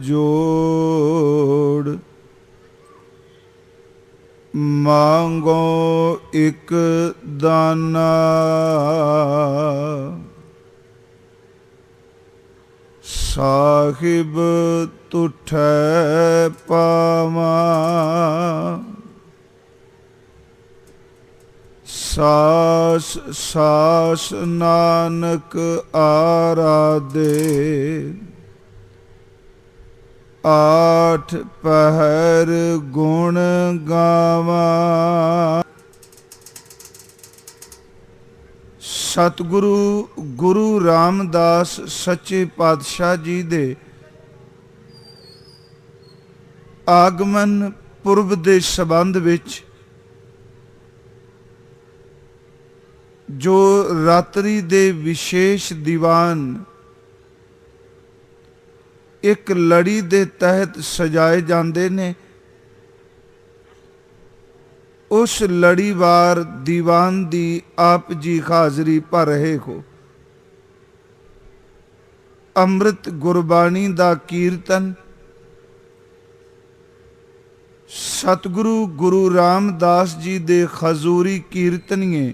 जोड़ मांगो एक दाना, साहिब तुठै पावा। सास सास नानक आराधे, आठ पहर गुण गावा। सतगुरु गुरु रामदास सच्चे पातशाह जी दे आगमन पुरब दे संबंध विच जो रात्रि दे विशेष दीवान एक लड़ी दे तहत सजाए जाते ने, उस लड़ीवार दीवान दी आप जी हाजरी भर रहे हो। अमृत गुरबाणी दा कीर्तन सतगुरु गुरु रामदास जी दे खजूरी कीर्तनीए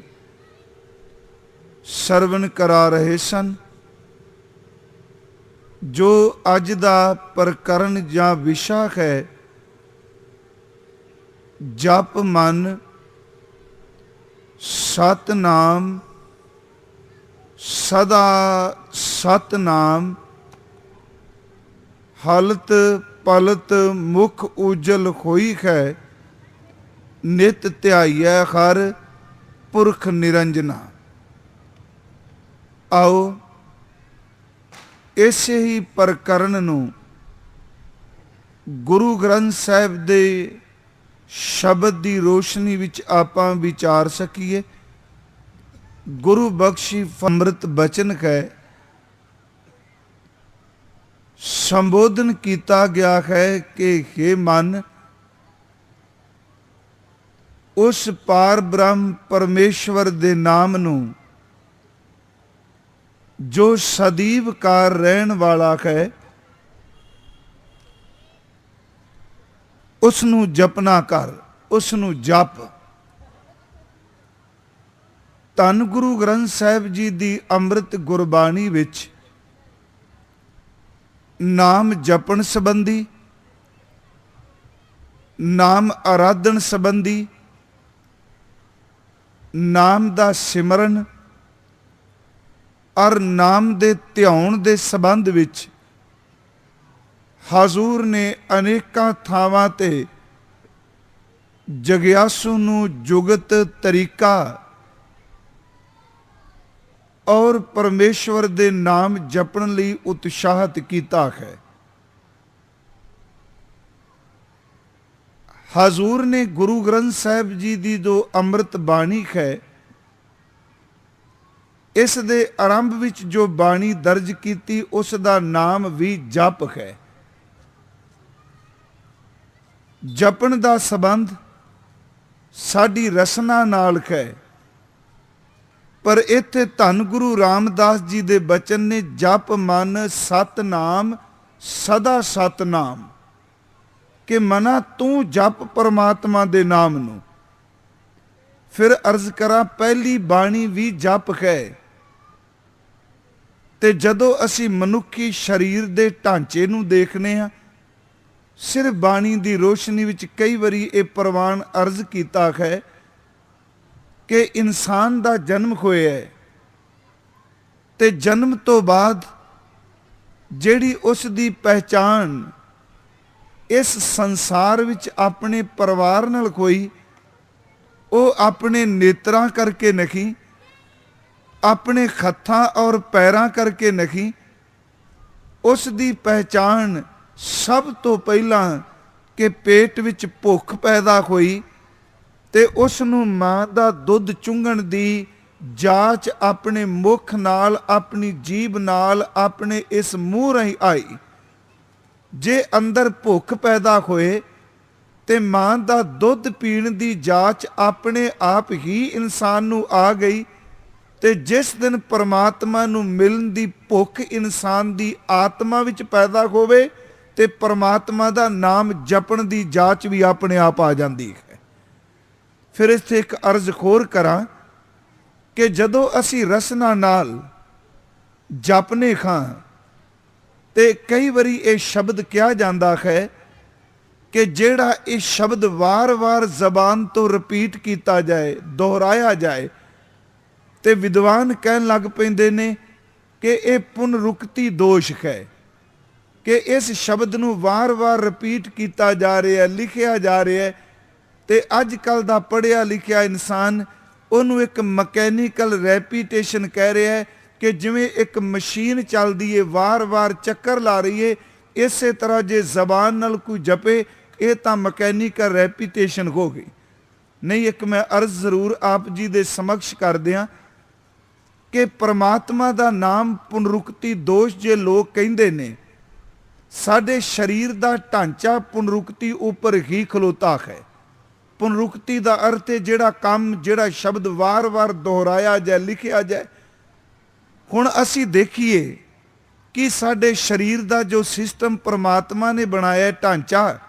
सरवण करा रहे सन। जो अज दा प्रकरण या विशा है, जप मन सतनाम सदा सतनाम, हलत पलत मुख उजल होई है, नित ध्याइयै हर पुरख निरंजना। आओ इसे ही प्रकरण नूं गुरु ग्रंथ साहिब दे शब्द की रोशनी विच आपां विचार सकीए। गुरु बख्शी अमृत बचन है, संबोधन किया गया है कि हे मन, उस पार ब्रह्म परमेश्वर दे नाम नूं जो सदैव कार रहन वाला है, उसनू जपना कर, उसनू जप। धन गुरु ग्रंथ साहिब जी दी अमृत गुरबाणी विच नाम जपण संबंधी, नाम आराधन संबंधी, नाम दा सिमरन और नाम दे ध्यान दे संबंध विच हजूर ने अनेकां थावां ते जग्यासू नूं जुगत तरीका और परमेश्वर दे नाम जपण लई उत्साहित कीता है। हजूर ने गुरु ग्रंथ साहिब जी दी जो अमृत बाणी है, इस दे आरंभ विच जो बाणी दर्ज की उस दा नाम भी जप है। जपण दा संबंध साडी रसना नाल है, पर इत्थे धन गुरु रामदास जी दे बचन ने जप मन सतनाम सदा सतनाम, कि मना तू जप परमात्मा दे नाम नू। फिर अर्ज करा, पहली बाणी भी जप है। ते जदों असी मनुखी शरीर दे ढांचे नूं देखने हैं, सिर्फ बाणी दी रोशनी विच कई बारी ये प्रवान अर्ज किया है कि इंसान दा जन्म होया है, ते जन्म तो बाद जिहड़ी उस दी पहचान इस संसार विच अपने परिवार नाल कोई, वो अपने नेत्रां करके नहीं, अपने हत्थां और पैरां करके नहीं। उस दी पहचान सब तो पहला कि पेट विच भुख पैदा हुई ते उस नूं मां दा दुध चुंघण दी जाच अपने मुख नाल, अपनी जीभ नाल, अपने इस मूँह राही आई। जे अंदर भुख पैदा होए ते मां दा दुध पीण दी जाच अपने आप ही इंसान नूं आ गई, ते जिस दिन परमात्मा नूं मिलन दी भुख इंसान दी आत्मा विच पैदा होवे ਤੇ ਪਰਮਾਤਮਾ ਦਾ ਨਾਮ ਜਪਣ ਦੀ ਜਾਚ ਵੀ ਆਪਣੇ ਆਪ ਆ ਜਾਂਦੀ ਹੈ। ਫਿਰ ਇੱਥੇ ਇੱਕ ਅਰਜ਼ ਹੋਰ ਕਰਾਂ ਕਿ ਜਦੋਂ ਅਸੀਂ ਰਸਨਾ ਨਾਲ ਜਪਨੇ ਖਾਂ ਤੇ ਕਈ ਵਾਰੀ ਇਹ ਸ਼ਬਦ ਕਿਹਾ ਜਾਂਦਾ ਹੈ ਕਿ ਜਿਹੜਾ ਇਹ ਸ਼ਬਦ ਵਾਰ-ਵਾਰ ਜ਼ਬਾਨ ਤੋਂ ਰਿਪੀਟ ਕੀਤਾ ਜਾਏ, ਦੁਹਰਾਇਆ ਜਾਏ, ਤੇ ਵਿਦਵਾਨ ਕਹਿਣ ਲੱਗ ਪੈਂਦੇ ਨੇ ਕਿ ਇਹ ਪੁਨਰੁਕਤੀ ਦੋਸ਼ ਹੈ ਕਿ ਇਸ ਸ਼ਬਦ ਨੂੰ ਵਾਰ-ਵਾਰ ਰਿਪੀਟ ਕੀਤਾ ਜਾ ਰਿਹਾ, ਲਿਖਿਆ ਜਾ ਰਿਹਾ, ਤੇ ਅੱਜ ਕੱਲ੍ਹ ਦਾ ਪੜ੍ਹਿਆ ਲਿਖਿਆ ਇਨਸਾਨ ਉਹਨੂੰ ਇੱਕ ਮਕੈਨੀਕਲ ਰੈਪੀਟੇਸ਼ਨ ਕਹਿ ਰਿਹਾ ਹੈ ਕਿ ਜਿਵੇਂ ਇੱਕ ਮਸ਼ੀਨ ਚੱਲਦੀ ਏ, ਵਾਰ-ਵਾਰ ਚੱਕਰ ਲਾ ਰਹੀ ਏ। ਇਸੇ ਤਰ੍ਹਾਂ ਜੇ ਜ਼ਬਾਨ ਨਾਲ ਕੋਈ ਜਪੇ, ਇਹ ਤਾਂ ਮਕੈਨੀਕਲ ਰੈਪੀਟੇਸ਼ਨ ਹੋ ਗਈ। ਨਹੀਂ, ਇੱਕ ਮੈਂ ਅਰਜ਼ ਜ਼ਰੂਰ ਆਪ ਜੀ ਦੇ ਸਮਕਸ਼ ਕਰ ਦਿਆਂ ਕਿ ਪਰਮਾਤਮਾ ਦਾ ਨਾਮ ਪੁਨਰੁਕਤੀ ਦੋਸ਼ ਜੇ ਲੋਕ ਕਹਿੰਦੇ ਨੇ, ਸਾਡੇ ਸਰੀਰ ਦਾ ਢਾਂਚਾ ਪੁਨਰੁਕਤੀ ਉੱਪਰ ਹੀ ਖਲੋਤਾ ਹੈ। ਪੁਨਰੁਕਤੀ ਦਾ ਅਰਥ ਹੈ ਜਿਹੜਾ ਕੰਮ, ਜਿਹੜਾ ਸ਼ਬਦ ਵਾਰ-ਵਾਰ ਦੁਹਰਾਇਆ ਜਾਏ, ਲਿਖਿਆ ਜਾਏ। ਹੁਣ ਅਸੀਂ ਦੇਖੀਏ ਕਿ ਸਾਡੇ ਸਰੀਰ ਦਾ ਜੋ ਸਿਸਟਮ ਪਰਮਾਤਮਾ ਨੇ ਬਣਾਇਆ ਢਾਂਚਾ,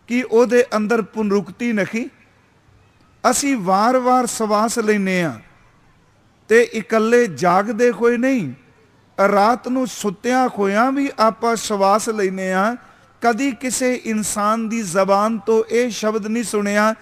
ਕਿ ਉਹਦੇ ਅੰਦਰ ਪੁਨਰੁਕਤੀ ਨਹੀਂ। ਅਸੀਂ ਵਾਰ-ਵਾਰ ਸਵਾਸ ਲੈਂਦੇ ਹਾਂ ਤੇ ਇਕੱਲੇ ਜਾਗਦੇ ਹੋਏ ਨਹੀਂ, ਰਾਤ ਨੂੰ ਸੁੱਤਿਆਂ ਹੋਇਆਂ ਵੀ ਆਪਾਂ ਸਵਾਸ ਲੈਂਦੇ ਹਾਂ। ਕਦੀ ਕਿਸੇ ਇਨਸਾਨ ਦੀ ਜ਼ਬਾਨ ਤੋਂ ਇਹ ਸ਼ਬਦ ਨਹੀਂ ਸੁਣਿਆ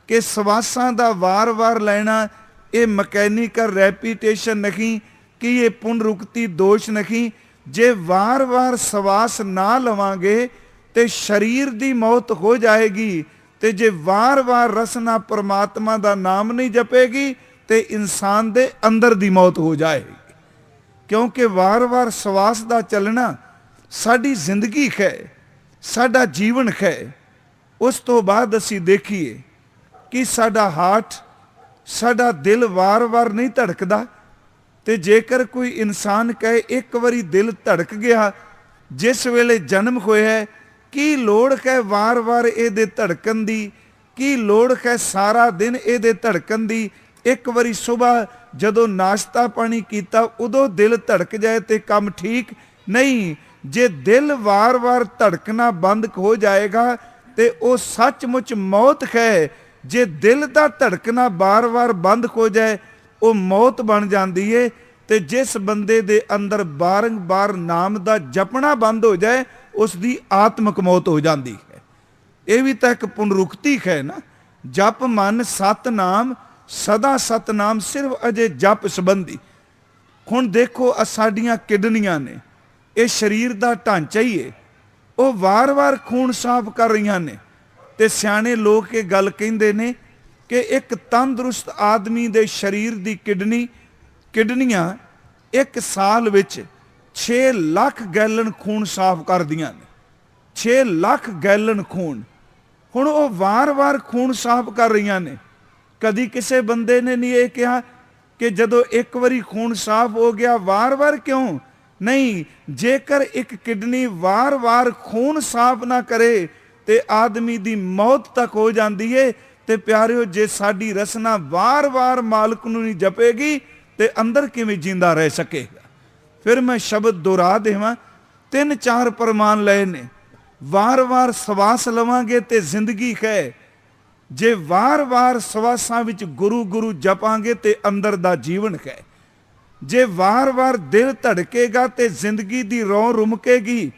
ਕਿ ਸਵਾਸਾਂ ਦਾ ਵਾਰ-ਵਾਰ ਲੈਣਾ ਇਹ ਮਕੈਨੀਕਲ ਰੈਪੀਟੇਸ਼ਨ ਨਹੀਂ, ਕਿ ਇਹ ਪੁਨਰੁਕਤੀ ਦੋਸ਼ ਨਹੀਂ। ਜੇ ਵਾਰ-ਵਾਰ ਸਵਾਸ ਨਾ ਲਵਾਂਗੇ ਤੇ ਸਰੀਰ ਦੀ ਮੌਤ ਹੋ ਜਾਏਗੀ, ਤੇ ਜੇ ਵਾਰ-ਵਾਰ ਰਸਨਾ ਪਰਮਾਤਮਾ ਦਾ ਨਾਮ ਨਹੀਂ ਜਪੇਗੀ ਤੇ ਇਨਸਾਨ ਦੇ ਅੰਦਰ ਦੀ ਮੌਤ ਹੋ ਜਾਏਗੀ। ਕਿਉਂਕਿ ਵਾਰ-ਵਾਰ ਸਵਾਸ ਦਾ ਚੱਲਣਾ ਸਾਡੀ ਜ਼ਿੰਦਗੀ ਹੈ, ਸਾਡਾ ਜੀਵਨ ਹੈ। ਉਸ ਤੋਂ ਬਾਅਦ ਅਸੀਂ ਦੇਖੀਏ ਕਿ ਸਾਡਾ ਹਾਰਟ, ਸਾਡਾ ਦਿਲ ਵਾਰ-ਵਾਰ ਨਹੀਂ ਧੜਕਦਾ। ਤੇ ਜੇਕਰ ਕੋਈ ਇਨਸਾਨ ਕਹੇ ਇੱਕ ਵਾਰੀ ਦਿਲ ਧੜਕ ਗਿਆ, ਜਿਸ ਵੇਲੇ ਜਨਮ ਹੋਇਆ, ਕੀ ਲੋੜ ਹੈ ਵਾਰ-ਵਾਰ ਇਹਦੇ ਧੜਕਣ ਦੀ? ਕੀ ਲੋੜ ਹੈ ਸਾਰਾ ਦਿਨ ਇਹਦੇ ਧੜਕਣ ਦੀ? ਇੱਕ ਵਾਰੀ ਸੁਬਾਹ ਜਦੋਂ ਨਾਸ਼ਤਾ ਪਾਣੀ ਕੀਤਾ ਉਦੋਂ ਦਿਲ ਧੜਕ ਜਾਏ ਤੇ ਕੰਮ ਠੀਕ ਨਹੀਂ। ਜੇ ਦਿਲ ਵਾਰ-ਵਾਰ ਧੜਕਣਾ ਬੰਦ ਹੋ ਜਾਏਗਾ ਤੇ ਉਹ ਸੱਚਮੁੱਚ ਮੌਤ ਹੈ। ਜੇ ਦਿਲ ਦਾ ਧੜਕਣਾ ਬਾਰ-ਬਾਰ ਬੰਦ ਹੋ ਜਾਏ, ਉਹ ਮੌਤ ਬਣ ਜਾਂਦੀ ਏ। ਤੇ ਜਿਸ ਬੰਦੇ ਦੇ ਅੰਦਰ ਬਾਰੰਬਾਰ ਨਾਮ ਦਾ ਜਪਣਾ ਬੰਦ ਹੋ ਜਾਏ, ਉਸ ਦੀ ਆਤਮਿਕ ਮੌਤ ਹੋ ਜਾਂਦੀ ਹੈ। ਇਹ ਵੀ ਤਾਂ ਇੱਕ ਪੁਨਰੁਕਤੀ ਹੈ ਨਾ। ਜਪ ਮਨ ਸਤਨਾਮ ਸਦਾ ਸਤਨਾਮ, ਸਿਰਫ ਅਜੇ ਜਪ ਸੰਬੰਧੀ। ਹੁਣ ਦੇਖੋ ਸਾਡੀਆਂ ਕਿਡਨੀਆਂ ਨੇ, ਇਹ ਸਰੀਰ ਦਾ ਢਾਂਚਾ ਹੀ ਹੈ, ਉਹ ਵਾਰ-ਵਾਰ ਖੂਨ ਸਾਫ਼ ਕਰ ਰਹੀਆਂ ਨੇ। ਤੇ ਸਿਆਣੇ ਲੋਕ ਇਹ ਗੱਲ ਕਹਿੰਦੇ ਨੇ ਕਿ ਇੱਕ ਤੰਦਰੁਸਤ ਆਦਮੀ ਦੇ ਸਰੀਰ ਦੀ ਕਿਡਨੀਆਂ ਇੱਕ ਸਾਲ ਵਿੱਚ 6 ਲੱਖ ਗੈਲਨ ਖੂਨ ਸਾਫ਼ ਕਰਦੀਆਂ ਨੇ। 6 ਲੱਖ ਗੈਲਨ ਖੂਨ। ਹੁਣ ਉਹ ਵਾਰ-ਵਾਰ ਖੂਨ ਸਾਫ਼ ਕਰ ਰਹੀਆਂ ਨੇ। ਕਦੀ ਕਿਸੇ ਬੰਦੇ ਨੇ ਨਹੀਂ ਇਹ ਕਿਹਾ ਕਿ ਜਦੋਂ ਇੱਕ ਵਾਰੀ ਖੂਨ ਸਾਫ਼ ਹੋ ਗਿਆ ਵਾਰ-ਵਾਰ ਕਿਉਂ? ਨਹੀਂ, ਜੇਕਰ ਇੱਕ ਕਿਡਨੀ ਵਾਰ-ਵਾਰ ਖੂਨ ਸਾਫ਼ ਨਾ ਕਰੇ ਤੇ ਆਦਮੀ ਦੀ ਮੌਤ ਤੱਕ ਹੋ ਜਾਂਦੀ ਏ। ਤੇ ਪਿਆਰਿਓ, ਜੇ ਸਾਡੀ ਰਸਨਾ ਵਾਰ-ਵਾਰ ਮਾਲਕ ਨੂੰ ਨਹੀਂ ਜਪੇਗੀ ਤੇ ਅੰਦਰ ਕਿਵੇਂ ਜਿੰਦਾ ਰਹਿ ਸਕੇਗਾ? ਫਿਰ ਮੈਂ ਸ਼ਬਦ ਦੁਹਰਾ ਦੇਵਾਂ, 3-4 ਪ੍ਰਮਾਣ ਲਏ ਨੇ। ਵਾਰ-ਵਾਰ ਸਵਾਸ ਲਵਾਂਗੇ ਤੇ ਜ਼ਿੰਦਗੀ ਹੈ। ਜੇ ਵਾਰ-ਵਾਰ ਸਵਾਸਾਂ ਵਿੱਚ ਗੁਰੂ ਗੁਰੂ ਜਪਾਂਗੇ ਤੇ ਅੰਦਰ ਦਾ ਜੀਵਨ ਹੈ। ਜੇ ਵਾਰ-ਵਾਰ ਦਿਲ ਧੜਕੇਗਾ ਤੇ ਜ਼ਿੰਦਗੀ ਦੀ ਰੌਂ ਰੁਮਕੇਗੀ।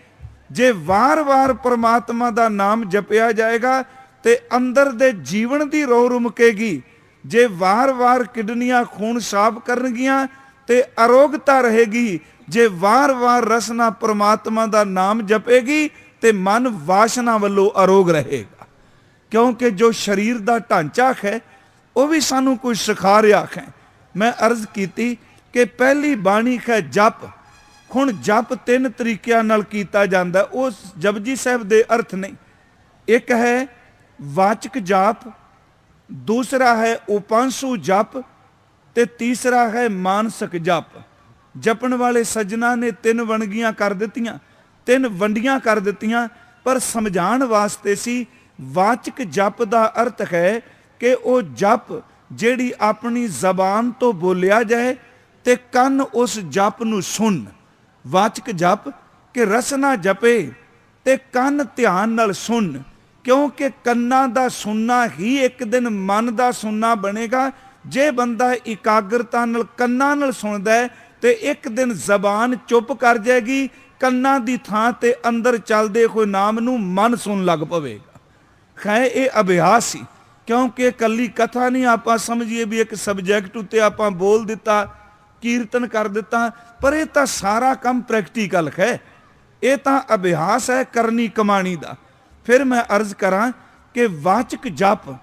ਜੇ ਵਾਰ-ਵਾਰ ਪਰਮਾਤਮਾ ਦਾ ਨਾਮ ਜਪਿਆ ਜਾਏਗਾ ਤੇ ਅੰਦਰ ਦੇ ਜੀਵਨ ਦੀ ਰੌਂ ਰੁਮਕੇਗੀ। ਜੇ ਵਾਰ-ਵਾਰ ਕਿਡਨੀਆਂ ਖੂਨ ਸਾਫ਼ ਕਰਨਗੀਆਂ ਤੇ ਅਰੋਗਤਾ ਰਹੇਗੀ। ਜੇ ਵਾਰ-ਵਾਰ ਰਸਨਾ ਪਰਮਾਤਮਾ ਦਾ ਨਾਮ ਜਪੇਗੀ ਤੇ ਮਨ ਵਾਸ਼ਨਾ ਵੱਲੋਂ ਅਰੋਗ ਰਹੇਗਾ। ਕਿਉਂਕਿ ਜੋ ਸਰੀਰ ਦਾ ਢਾਂਚਾ ਹੈ ਉਹ ਵੀ ਸਾਨੂੰ ਕੁਝ ਸਿਖਾ ਰਿਹਾ ਹੈ। ਮੈਂ ਅਰਜ਼ ਕੀਤੀ ਕਿ ਪਹਿਲੀ ਬਾਣੀ ਹੈ ਜਪ। ਹੁਣ ਜਪ 3 ਤਰੀਕਿਆਂ ਨਾਲ ਕੀਤਾ ਜਾਂਦਾ। ਉਹ ਜਪਜੀ ਸਾਹਿਬ ਦੇ ਅਰਥ ਨਹੀਂ। ਇੱਕ ਹੈ ਵਾਚਕ ਜਾਪ, ਦੂਸਰਾ ਹੈ ਉਪਾਂਸ਼ੂ ਜਪ, ਤੇ ਤੀਸਰਾ ਹੈ ਮਾਨਸਿਕ ਜਪ। ਜਪਣ ਵਾਲੇ ਸੱਜਣਾ ਨੇ 3 ਵੰਨਗੀਆਂ ਕਰ ਦਿੱਤੀਆਂ, 3 ਵੰਡੀਆਂ ਕਰ ਦਿੱਤੀਆਂ, ਪਰ ਸਮਝਾਉਣ ਵਾਸਤੇ ਸੀ। ਵਾਚਕ ਜਪ ਦਾ ਅਰਥ ਹੈ ਕਿ ਉਹ ਜਪ ਜਿਹੜੀ ਆਪਣੀ ਜ਼ਬਾਨ ਤੋਂ ਬੋਲਿਆ ਜਾਏ ਤੇ ਕੰਨ ਉਸ ਜਪ ਨੂੰ ਸੁਣ। ਵਾਚਕ ਜਪ ਕਿ ਰਸਨਾ ਜਪੇ ਤੇ ਕੰਨ ਧਿਆਨ ਨਾਲ ਸੁਣ, ਕਿਉਂਕਿ ਕੰਨਾਂ ਦਾ ਸੁਣਨਾ ਹੀ ਇੱਕ ਦਿਨ ਮਨ ਦਾ ਸੁਣਨਾ ਬਣੇਗਾ। ਜੇ ਬੰਦਾ ਇਕਾਗਰਤਾ ਨਾਲ ਕੰਨਾਂ ਨਾਲ ਸੁਣਦਾ ਹੈ ਤੇ ਇੱਕ ਦਿਨ ਜ਼ਬਾਨ ਚੁੱਪ ਕਰ ਜਾਏਗੀ, ਕੰਨਾਂ ਦੀ ਥਾਂ ਤੇ ਅੰਦਰ ਚੱਲਦੇ ਹੋਏ ਨਾਮ ਨੂੰ ਮਨ ਸੁਣ ਲੱਗ ਪਵੇਗਾ। ਖੈਰ ਇਹ ਅਭਿਆਸ ਸੀ, ਕਿਉਂਕਿ ਇਕੱਲੀ ਕਥਾ ਨਹੀਂ ਆਪਾਂ ਸਮਝੀਏ ਵੀ ਇੱਕ ਸਬਜੈਕਟ ਉੱਤੇ ਆਪਾਂ ਬੋਲ ਦਿੱਤਾ, ਕੀਰਤਨ ਕਰ ਦਿੱਤਾ, ਪਰ ਇਹ ਤਾਂ ਸਾਰਾ ਕੰਮ ਪ੍ਰੈਕਟੀਕਲ ਹੈ। ਇਹ ਤਾਂ ਅਭਿਆਸ ਹੈ ਕਰਨੀ ਕਮਾਣੀ ਦਾ। ਫਿਰ ਮੈਂ ਅਰਜ਼ ਕਰਾਂ ਕਿ ਵਾਚਕ ਜਪ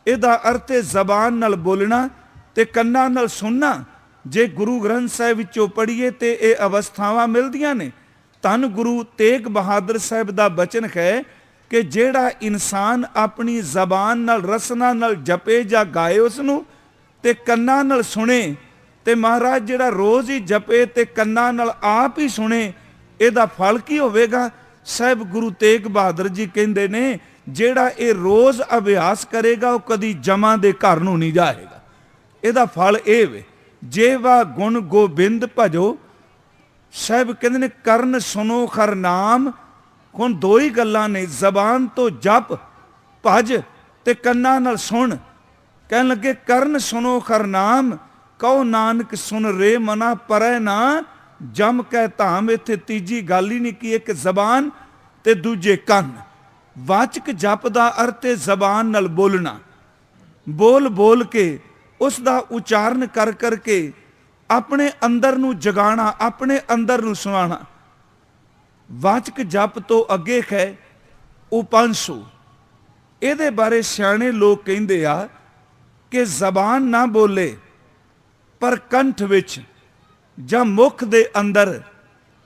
ਇਹਦਾ ਅਰਥ ਹੈ ਜ਼ਬਾਨ ਨਾਲ ਬੋਲਣਾ ਤੇ ਕੰਨਾਂ ਨਾਲ ਸੁਣਨਾ। ਜੇ ਗੁਰੂ ਗ੍ਰੰਥ ਸਾਹਿਬ ਵਿੱਚੋਂ ਪੜ੍ਹੀਏ ਤੇ ਇਹ ਅਵਸਥਾਵਾਂ ਮਿਲਦੀਆਂ ਨੇ। ਧੰਨ ਗੁਰੂ ਤੇਗ ਬਹਾਦਰ ਸਾਹਿਬ ਦਾ ਬਚਨ ਹੈ ਕਿ ਜਿਹੜਾ ਇਨਸਾਨ ਆਪਣੀ ਜ਼ਬਾਨ ਨਾਲ ਰਸਨਾ ਨਾਲ ਜਪੇ ਜਾਂ ਗਾਏ ਉਸ ਨੂੰ ਤੇ ਕੰਨਾਂ ਨਾਲ ਸੁਣੇ, ਤੇ ਮਹਾਰਾਜ ਜਿਹੜਾ ਰੋਜ਼ ਹੀ ਜਪੇ ਤੇ ਕੰਨਾਂ ਨਾਲ ਆਪ ਹੀ ਸੁਣੇ, ਇਹਦਾ ਫਲ ਕੀ ਹੋਵੇਗਾ? ਸਾਹਿਬ ਗੁਰੂ ਤੇਗ ਬਹਾਦਰ ਜੀ ਕਹਿੰਦੇ ਨੇ ਜਿਹੜਾ ਇਹ ਰੋਜ਼ ਅਭਿਆਸ ਕਰੇਗਾ ਉਹ ਕਦੀ ਜਮਾਂ ਦੇ ਘਰ ਨੂੰ ਨਹੀਂ ਜਾਏਗਾ। ਇਹਦਾ ਫਲ ਇਹ ਵੇ, ਜੇਵਾ ਗੁਣ ਗੋਬਿੰਦ ਭਜੋ। ਸਾਹਿਬ ਕਹਿੰਦੇ ਨੇ ਕਰਨ ਸੁਨੋ ਖਰ ਨਾਮ। ਹੁਣ ਦੋ ਹੀ ਗੱਲਾਂ ਨੇ, ਜ਼ਬਾਨ ਤੋਂ ਜਪ ਭਜ ਤੇ ਕੰਨਾਂ ਨਾਲ ਸੁਣ। ਕਹਿਣ ਲੱਗੇ ਕਰਨ ਸੁਨੋ ਖਰ ਨਾਮ, ਕਹੋ ਨਾਨਕ ਸੁਨ ਰੇ ਮਨਾ ਪਰੈ ਨਾ ਜਮ ਕਹਿ ਧਾਮ। ਇੱਥੇ ਤੀਜੀ ਗੱਲ ਹੀ ਨਹੀਂ ਕਿ ਇੱਕ ਜ਼ਬਾਨ ਤੇ ਦੂਜੇ ਕੰਨ। ਵਾਚਕ ਜਪ ਦਾ ਅਰਥ ਹੈ ਜ਼ਬਾਨ ਨਾਲ ਬੋਲਣਾ, ਬੋਲ ਬੋਲ ਕੇ ਉਸ ਦਾ ਉਚਾਰਨ ਕਰ ਕਰਕੇ ਆਪਣੇ ਅੰਦਰ ਨੂੰ ਜਗਾਣਾ, ਆਪਣੇ ਅੰਦਰ ਨੂੰ ਸੁਣਾਉਣਾ। ਵਾਚਕ ਜਪ ਤੋਂ ਅੱਗੇ ਹੈ ਉਪੰਸੂ। ਇਹਦੇ ਬਾਰੇ ਸਿਆਣੇ ਲੋਕ ਕਹਿੰਦੇ ਆ ਕਿ ਜ਼ਬਾਨ ਨਾ ਬੋਲੇ ਪਰ ਕੰਠ ਵਿੱਚ ਜਾਂ ਮੁਖ ਦੇ ਅੰਦਰ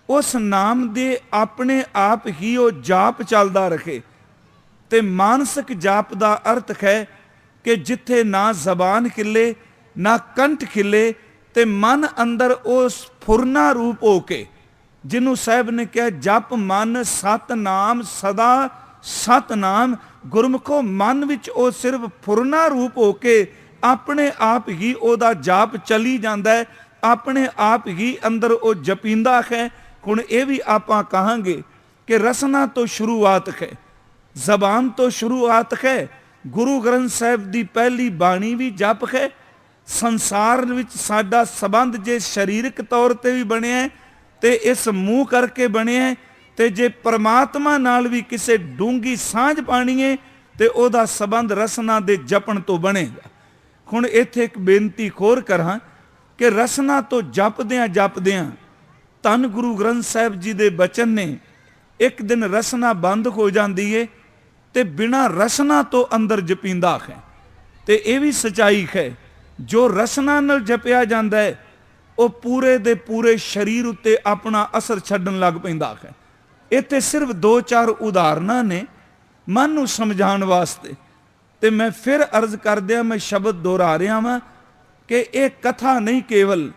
ਉਸ ਨਾਮ ਦੇ ਆਪਣੇ ਆਪ ਹੀ ਉਹ ਜਾਪ ਚੱਲਦਾ ਰਹੇ। ਤੇ ਮਾਨਸਿਕ ਜਾਪ ਦਾ ਅਰਥ ਹੈ ਕਿ ਜਿੱਥੇ ਨਾ ਜ਼ਬਾਨ ਖਿੱਲੇ ਨਾ ਕੰਠ ਖਿੱਲੇ ਤੇ ਮਨ ਅੰਦਰ ਉਸ ਫੁਰਨਾ ਰੂਪ ਹੋ ਕੇ, ਜਿਹਨੂੰ ਸਾਹਿਬ ਨੇ ਕਿਹਾ ਜਪ ਮਨ ਸਤਨਾਮ ਸਦਾ ਸਤਨਾਮ। ਗੁਰਮੁਖੋ ਮਨ ਵਿੱਚ ਉਹ ਸਿਰਫ ਫੁਰਨਾ ਰੂਪ ਹੋ ਕੇ ਆਪਣੇ ਆਪ ਹੀ ਉਹਦਾ ਜਾਪ ਚਲੀ ਜਾਂਦਾ ਹੈ, ਆਪਣੇ ਆਪ ਹੀ ਅੰਦਰ ਉਹ ਜਪੀਂਦਾ ਹੈ। ਹੁਣ ਇਹ ਵੀ ਆਪਾਂ ਕਹਾਂਗੇ ਕਿ ਰਸਨਾ ਤੋਂ ਸ਼ੁਰੂਆਤ ਹੈ, ਜ਼ਬਾਨ ਤੋਂ ਸ਼ੁਰੂਆਤ ਹੈ। ਗੁਰੂ ਗ੍ਰੰਥ ਸਾਹਿਬ ਦੀ ਪਹਿਲੀ ਬਾਣੀ ਵੀ ਜਪ ਹੈ। ਸੰਸਾਰ ਵਿੱਚ ਸਾਡਾ ਸੰਬੰਧ ਜੇ ਸਰੀਰਕ ਤੌਰ ਤੇ ਵੀ ਬਣਿਆ ਤੇ ਇਸ ਮੂੰਹ ਕਰਕੇ ਬਣਿਆ, ਤੇ ਜੇ ਪਰਮਾਤਮਾ ਨਾਲ ਵੀ ਕਿਸੇ ਡੂੰਗੀ ਸਾਂਝ ਪਾਣੀ ਹੈ ਤੇ ਉਹਦਾ ਸੰਬੰਧ ਰਸਨਾ ਦੇ ਜਪਣ ਤੋਂ ਬਣੇਗਾ। ਹੁਣ ਇੱਥੇ ਇੱਕ ਬੇਨਤੀ ਹੋਰ ਕਰਾਂ ਕਿ ਰਸਨਾ ਤੋਂ ਜਪਦਿਆਂ ਧੰਨ ਗੁਰੂ ਗ੍ਰੰਥ ਸਾਹਿਬ ਜੀ ਦੇ ਬਚਨ ਨੇ, ਇੱਕ ਦਿਨ ਰਸਨਾ ਬੰਦ ਹੋ ਜਾਂਦੀ ਏ ਤੇ ਬਿਨਾਂ ਰਸਨਾ ਤੋਂ ਅੰਦਰ ਜਪੀਂਦਾ ਹੈ। ਤੇ ਇਹ ਵੀ ਸਚਾਈ ਹੈ, ਜੋ ਰਸਨਾ ਨਾਲ ਜਪਿਆ ਜਾਂਦਾ ਹੈ ਉਹ ਪੂਰੇ ਦੇ ਪੂਰੇ ਸਰੀਰ ਉੱਤੇ ਆਪਣਾ ਅਸਰ ਛੱਡਣ ਲੱਗ ਪੈਂਦਾ ਹੈ। ਇੱਥੇ ਸਿਰਫ 2-4 ਉਦਾਹਰਨਾਂ ਨੇ ਮਨ ਨੂੰ ਸਮਝਾਉਣ ਵਾਸਤੇ। ਤੇ ਮੈਂ ਫਿਰ ਅਰਜ਼ ਕਰਦਿਆਂ ਮੈਂ ਸ਼ਬਦ ਦੁਹਰਾ ਰਿਹਾ ਵਾਂ ਕਿ ਇਹ ਕਥਾ ਨਹੀਂ ਕੇਵਲ,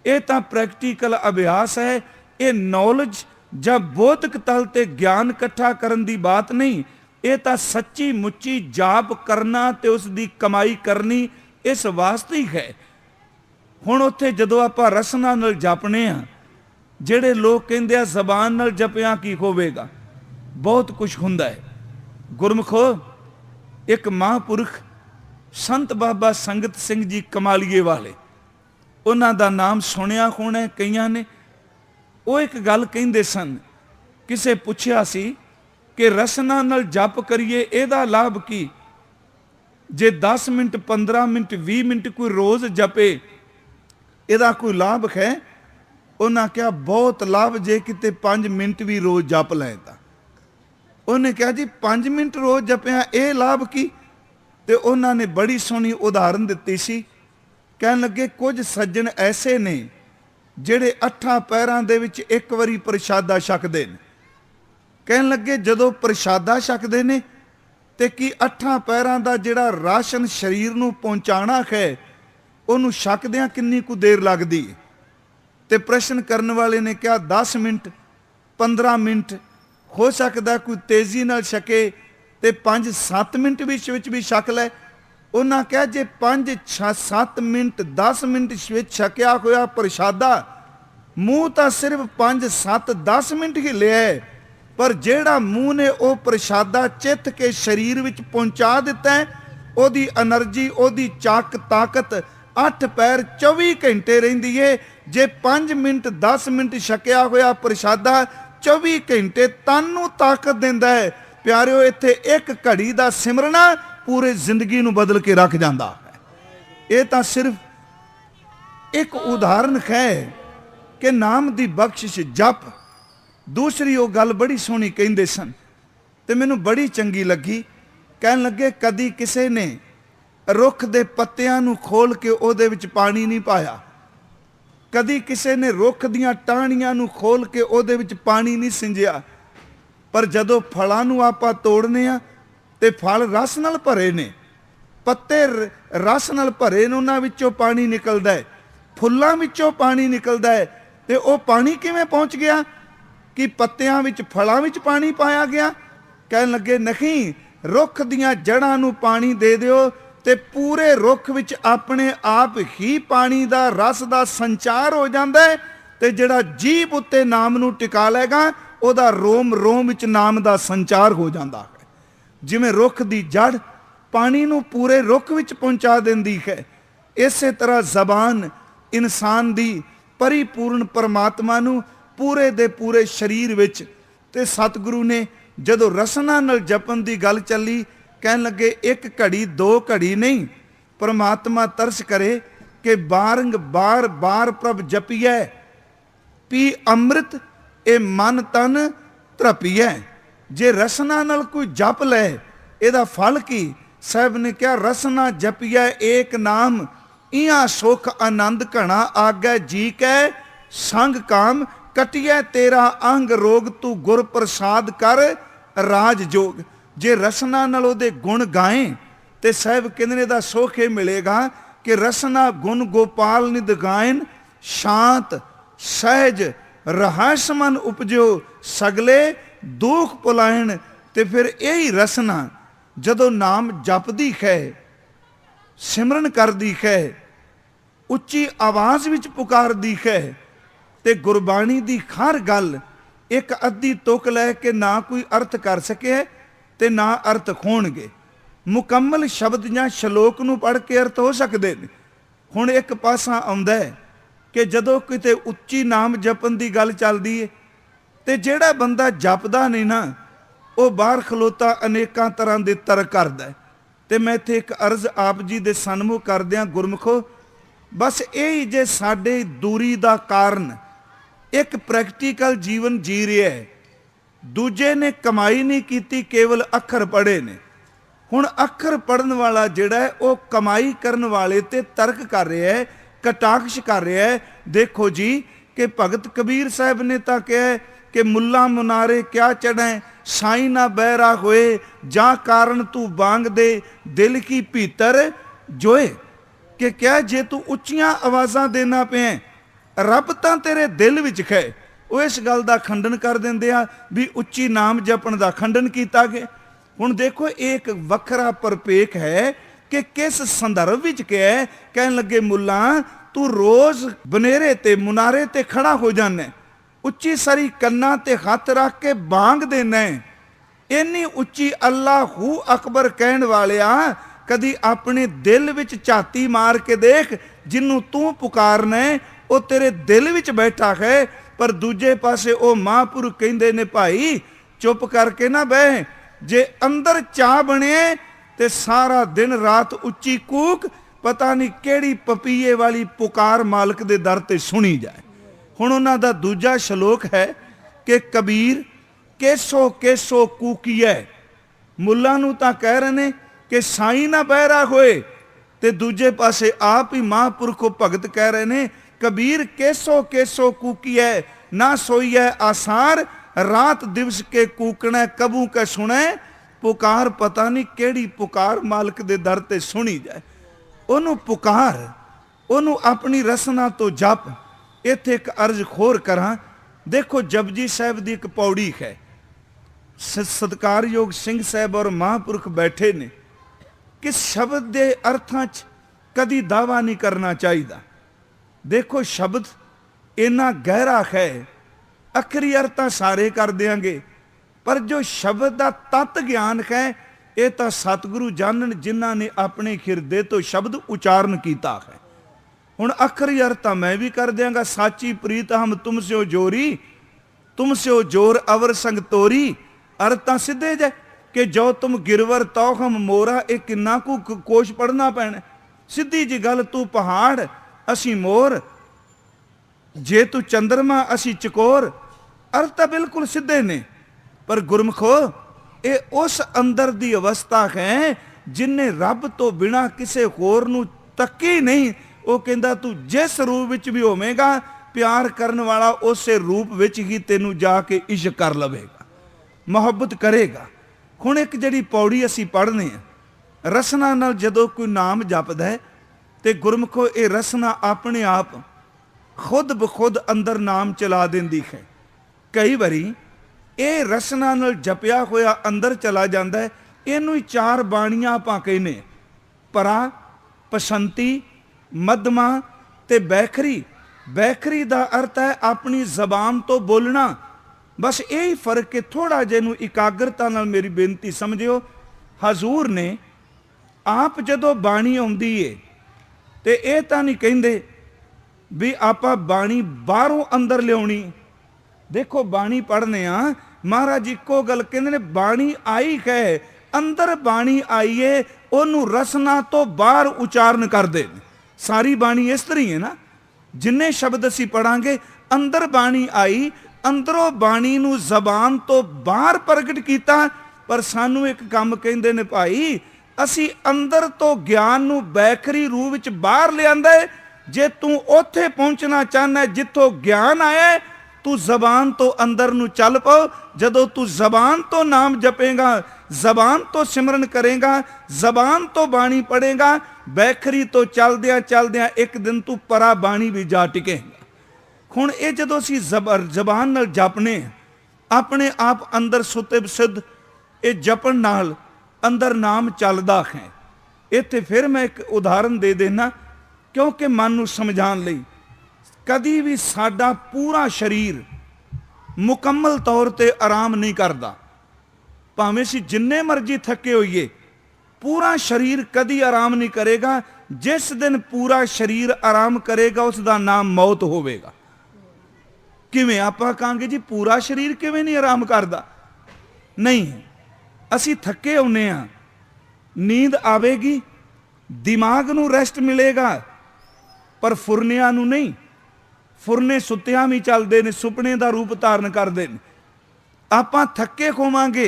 ਇਹ ਤਾਂ ਪ੍ਰੈਕਟੀਕਲ ਅਭਿਆਸ ਹੈ। ਇਹ ਨੌਲੇਜ ਜਾਂ ਬੋਧਕ ਤਲ ਤੇ ਗਿਆਨ ਇਕੱਠਾ ਕਰਨ ਦੀ ਬਾਤ ਨਹੀਂ, ਇਹ ਤਾਂ ਸੱਚੀ ਮੁੱਚੀ ਜਾਪ ਕਰਨਾ ਤੇ ਉਸ ਦੀ ਕਮਾਈ ਕਰਨੀ ਇਸ ਵਾਸਤੇ ਹੀ ਹੈ। ਹੁਣ ਉੱਥੇ ਜਦੋਂ ਆਪਾਂ ਰਸਨਾ ਨਾਲ ਜਪਨੇ ਆ, ਜਿਹੜੇ ਲੋਕ ਕਹਿੰਦੇ ਆ ਜ਼ਬਾਨ ਨਾਲ ਜਪਿਆ ਕੀ ਹੋਵੇਗਾ, ਬਹੁਤ ਕੁਝ ਹੁੰਦਾ ਹੈ। ਗੁਰਮੁਖੋ, ਇੱਕ ਮਹਾਂਪੁਰਖ ਸੰਤ ਬਾਬਾ ਸੰਗਤ ਸਿੰਘ ਜੀ ਕਮਾਲੀਏ ਵਾਲੇ, ਉਹਨਾਂ ਦਾ ਨਾਮ ਸੁਣਿਆ ਹੋਣਾ ਕਈਆਂ ਨੇ। ਉਹ ਇੱਕ ਗੱਲ ਕਹਿੰਦੇ ਸਨ, ਕਿਸੇ ਪੁੱਛਿਆ ਸੀ ਕਿ ਰਸਨਾ ਨਾਲ ਜਪ ਕਰੀਏ ਇਹਦਾ ਲਾਭ ਕੀ? ਜੇ 10 ਮਿੰਟ 15 ਮਿੰਟ 20 ਮਿੰਟ ਕੋਈ ਰੋਜ਼ ਜਪੇ ਇਹਦਾ ਕੋਈ ਲਾਭ ਹੈ? ਉਹਨਾਂ ਕਿਹਾ ਬਹੁਤ ਲਾਭ, ਜੇ ਕਿਤੇ 5 ਮਿੰਟ ਵੀ ਰੋਜ਼ ਜਪ ਲੈ ਤਾਂ। ਉਹਨੇ ਕਿਹਾ ਜੀ 5 ਮਿੰਟ ਰੋਜ਼ ਜਪਿਆ ਇਹ ਲਾਭ ਕੀ? ਤੇ ਉਹਨਾਂ ਨੇ ਬੜੀ ਸੋਹਣੀ ਉਦਾਹਰਨ ਦਿੱਤੀ ਸੀ। ਕਹਿਣ ਲੱਗੇ ਕੁਝ ਸੱਜਣ ਐਸੇ ਨੇ ਜਿਹੜੇ 8 ਪਹਿਰਾਂ ਦੇ ਵਿੱਚ ਇੱਕ ਵਾਰੀ ਪ੍ਰਸ਼ਾਦਾ ਛਕਦੇ ਨੇ। ਕਹਿਣ ਲੱਗੇ ਜਦੋਂ ਪ੍ਰਸ਼ਾਦਾ ਛਕਦੇ ਨੇ ਤੇ ਕੀ 8 ਪਹਿਰਾਂ ਦਾ ਜਿਹੜਾ ਰਾਸ਼ਨ ਸਰੀਰ ਨੂੰ ਪਹੁੰਚਾਣਾ ਹੈ ਉਹਨੂੰ ਛਕਦਿਆਂ ਕਿੰਨੀ ਕੁ ਦੇਰ ਲੱਗਦੀ ਹੈ? ਤੇ ਪ੍ਰਸ਼ਨ ਕਰਨ ਵਾਲੇ ਨੇ ਕਿਹਾ 10 ਮਿੰਟ 15 ਮਿੰਟ, ਹੋ ਸਕਦਾ ਕੋਈ ਤੇਜ਼ੀ ਨਾਲ ਛਕੇ ਤੇ 5-7 ਮਿੰਟ ਵਿੱਚ ਵੀ ਛਕ ਲੈ। ਉਹਨਾਂ ਕਿਹਾ ਜੇ 5-7 ਮਿੰਟ 10 ਮਿੰਟ ਵਿੱਚ ਛਕਿਆ ਹੋਇਆ ਪ੍ਰਸ਼ਾਦਾ ਮੂੰਹ ਤਾਂ ਸਿਰਫ 5-7-10 ਮਿੰਟ ਹੀ ਲਿਆ, पर जेड़ा मूँह ने वो प्रशादा चित के शरीर विच पहुँचा दिता है, ओदी एनर्जी, ओदी चाक ताकत 8 पैर 24 घंटे रहिंदी है। जे 5 मिनट 10 मिनट छकिया होया प्रशादा 24 घंटे तन नूं ताकत दिंदा है। प्यारिओ, इत्थे एक घड़ी दा सिमरना पूरे जिंदगी नूं बदल के रख जांदा है। ये तां सिर्फ एक उदाहरण है कि नाम दी बख्शिश जप। दूसरी वो गल बड़ी सोहनी कहिंदे सन ते मैनूं बड़ी चंगी लगी। कहन लगे कदी किसी ने रुख दे पत्तियां नूं खोल के उहदे विच पानी नहीं पाया, कदी किसी ने रुख दीआं टाहणियां नूं खोल के उहदे विच पानी नहीं सिंजिया। पर जदों फलां नूं आपां तोड़ने आ ते फल रस नाल भरे ने, पत्ते रस नाल भरे ने, उन्हां विचों पानी निकलदा है, फुल्लां विचों पानी निकलदा है। ते वो पानी किवें पहुँच गया कि पत्तियां विच फलां विच पानी पाया गया? कहन लगे नहीं, रुख दीआं जड़ां नूं पानी दे दिओ ते पूरे रुख विच अपने आप ही पानी दा रस दा संचार हो जांदा है। ते जिहड़ा जीभ उत्ते नाम नूं टिका लेगा ओहदा रोम रोम विच नाम दा संचार हो जांदा है। जिवें रुख दी जड़ पानी नूं पूरे रुख विच पहुंचा दिंदी है, इसे तरह जबान इंसान दी परिपूर्ण परमात्मा नूं पूरे दे पूरे शरीर विच। ते सतगुरु ने जदों रसना नाल जपन दी गल चली, कहन लगे एक घड़ी 2 घड़ी नहीं, परमात्मा तरस करे कि बारंग बार बार प्रभ जपिए, पी अमृत ए मन तन तृपिए। जे रसना नाल कोई जप ले इहदा फल की? साहब ने कहा रसना जपिए एक नाम, इया सुख आनंद घना आगे जी कै संग काम, कटिए तेरा अंग रोग तू गुर प्रसाद कर राज जोग। जे रसना नाल ओहदे गुण गाएं ते साहब कहंदे दा सुख ये मिलेगा कि रसना गुण गोपाल निध गायन, शांत सहज रहस मन उपजो, सगले दुख पुलायन। ते फिर यही रसना जदों नाम जपदी है, सिमरन करदी है, उच्ची आवाज़ विच पुकारदी है, ते गुरबाणी दी हर गल एक अद्धी तुक लैके ना कोई अर्थ कर सके ते ना अर्थ होणगे। मुकम्मल शब्द जां शलोक नूं पढ़ के अर्थ हो सकते हैं। हुण एक पासा आउंदा है कि जदों किते उच्ची नाम जपन दी गल चलदी है ते जिहड़ा बंदा जपदा नहीं ना, वो बाहर खलोता अनेकां तरह दे तर्क करदा है। ते मैं इत्थे एक अर्ज आप जी दे सन्मुख करदिआं, गुरमुखो बस यही जे साडे दूरी दा कारण एक प्रैक्टिकल जीवन जी रहा है, दूजे ने कमाई नहीं की, केवल अखर पढ़े ने। हुण अखर पढ़न वाला जिहड़ा है वो कमाई करन वाले ते तर्क कर रहा है, कटाक्ष कर रहा है। देखो जी कि भगत कबीर साहब ने तो कहा कि मुल्ला मुनारे क्या चढ़े, साई ना बहरा होए, जा कारण तू बांग दे दिल की भीतर जोए। कि क्या जे तू उच्चियां आवाज़ां देना पे रब तां तेरे दिल विच है। वो इस गल का खंडन कर देंदे आ भी उच्ची नाम जपण का खंडन किया गया। हुण देखो एक वखरा परपेख है कि किस संदर्भ विच क्या है। कहन लगे मुल्ला तू रोज़ बनेरे ते मुनारे ते खड़ा हो जाना, उच्ची सारी कन्ना ते हथ रख के बांग देना है। इन्नी उच्ची अल्लाहू अकबर कहण वालिया कदी अपने दिल विच झाती मार के देख, जिन्नू तू पुकारना वो तेरे दिल विच बैठा है। पर दूजे पासे वो महापुरुष कहंदे ने भाई चुप करके ना बह, जे अंदर चाह बने ते सारा दिन रात उच्ची कूक पता नहीं केड़ी पपीए वाली पुकार मालिक दे दर ते सुनी जाए। हुण उन्हां दा दूजा शलोक है कि कबीर केसो केसो कूकीए। मुल्लां नूं तां कह रहे ने कि साई ना बहरा होए, ते दूजे पासे आप ही महापुरखो भगत कह रहे ने कबीर केसो केसो कूकीए, ना सोईए आसार, रात दिवस के कूकने कबू के सुने, पुकार पता नहीं केड़ी पुकार मालिक दे दर ते सुनी जाए। ओनू पुकार, ओनू अपनी रसना तो जप। इत्थे एक अर्ज खोर करा, देखो जपजी साहब दी एक पौड़ी है, सत्कारयोग सिंह साहब और महापुरख बैठे ने कि शब्द के अर्थां च कदी दावा नहीं करना चाहिए। देखो शब्द इन्ना गहरा है, अखरी अर्थ सारे कर देंगे पर जो शब्द का तत् ज्ञान है ये तो सतगुरु जानन जिन्हां ने अपने हिरदे तो शब्द उचारण किया है। हुण अखरी अर्थ तो मैं भी कर देंगा, साची प्रीत हम तुमसे हो जोरी, तुमसे हो जोर अवर संग तोरी। अर्थ तो सीधे जे कि जो तुम गिरवर तो हम मोरा, एक किन्ना को कोश पढ़ना पैना। सीधी जी गल, तू पहाड़ असी मोर, जे तू चंद्रमा असी चकोर। अर्थ तो बिल्कुल सीधे ने, पर गुरमुखो ये उस अंदर दी अवस्था है जिन्हें रब तो बिना किसी होर नूं तकी नहीं। वो कहता तू जिस रूप विच भी होवेगा, प्यार करने वाला उस रूप विच ही तेनू जाके इश्क कर लवेगा, मुहब्बत करेगा। हुण एक जिहड़ी पौड़ी असी पढ़ने हैं, रसना नाल जदों कोई नाम जपदा है ते गुरमुखो ये रसना अपने आप खुद बखुद अंदर नाम चला देंदी है। कई बारी ये रसना नाल जपिया होया अंदर चला जाता है। इनू ही चार बाणियां आपां कहने, परा, पसंती, मध्यमा ते बैखरी। बैखरी का अर्थ है अपनी जबान तो बोलना। बस यही फर्क है, थोड़ा जिहनू इकाग्रता नाल मेरी बेनती समझियो। हजूर ने आप जदों बाणी आउंदी है ते ये तां नहीं कहिंदे भी आपां बाणी बाहरों अंदर लियाउणी। देखो बाणी पढ़ने आ, महाराज इको गल कहंदे ने, बाणी आई है अंदर, बाणी आई है ओनू रसना तो बाहर उचारण कर दे। सारी बाणी इस तरह है ना, जिन्ने शब्द असी पढ़ांगे अंदर बाणी आई, अंदरों बाणी नू जबान तो बाहर प्रगट किया। पर सानू एक काम कहंदे ने भाई, असी अंदर तो ज्ञान नू बैखरी रूप विच बाहर लिआंदा है। जे तू उत्थे पहुंचना चाहना है जिथों ज्ञान आया है, तू जबान तो अंदर नू चल पाओ। जदों तू जबान तो नाम जपेगा, जबान तो सिमरन करेगा, जबान तो बाणी पढ़ेगा, बैखरी तो चलदियां चलदियां एक दिन तू परा बाणी भी जा टिकेगा। हुण ये जदों असीं जबान नाल जपने, अपने आप अंदर सुते सिद्ध ये जपन नाल अंदर नाम चलदा है। इत्थे फिर मैं एक उदाहरण दे देना, क्योंकि मन नूं समझाउण लई। कदी भी साडा पूरा शरीर मुकम्मल तौर ते आराम नहीं करता, भावें असीं जिन्ने मर्जी थके होइए, पूरा शरीर कदी आराम नहीं करेगा। जिस दिन पूरा शरीर आराम करेगा उसका नाम मौत होवेगा। किवें आपां कहांगे जी पूरा शरीर किवें नहीं आराम करता? नहीं, असीं थके होने आ, नींद आवेगी, दिमाग नूं रेस्ट मिलेगा, पर फुरनियां नूं नहीं। फुरने सुत्तियां भी चलते हैं, सुपने का रूप धारण करते हैं। आपां थके होवांगे,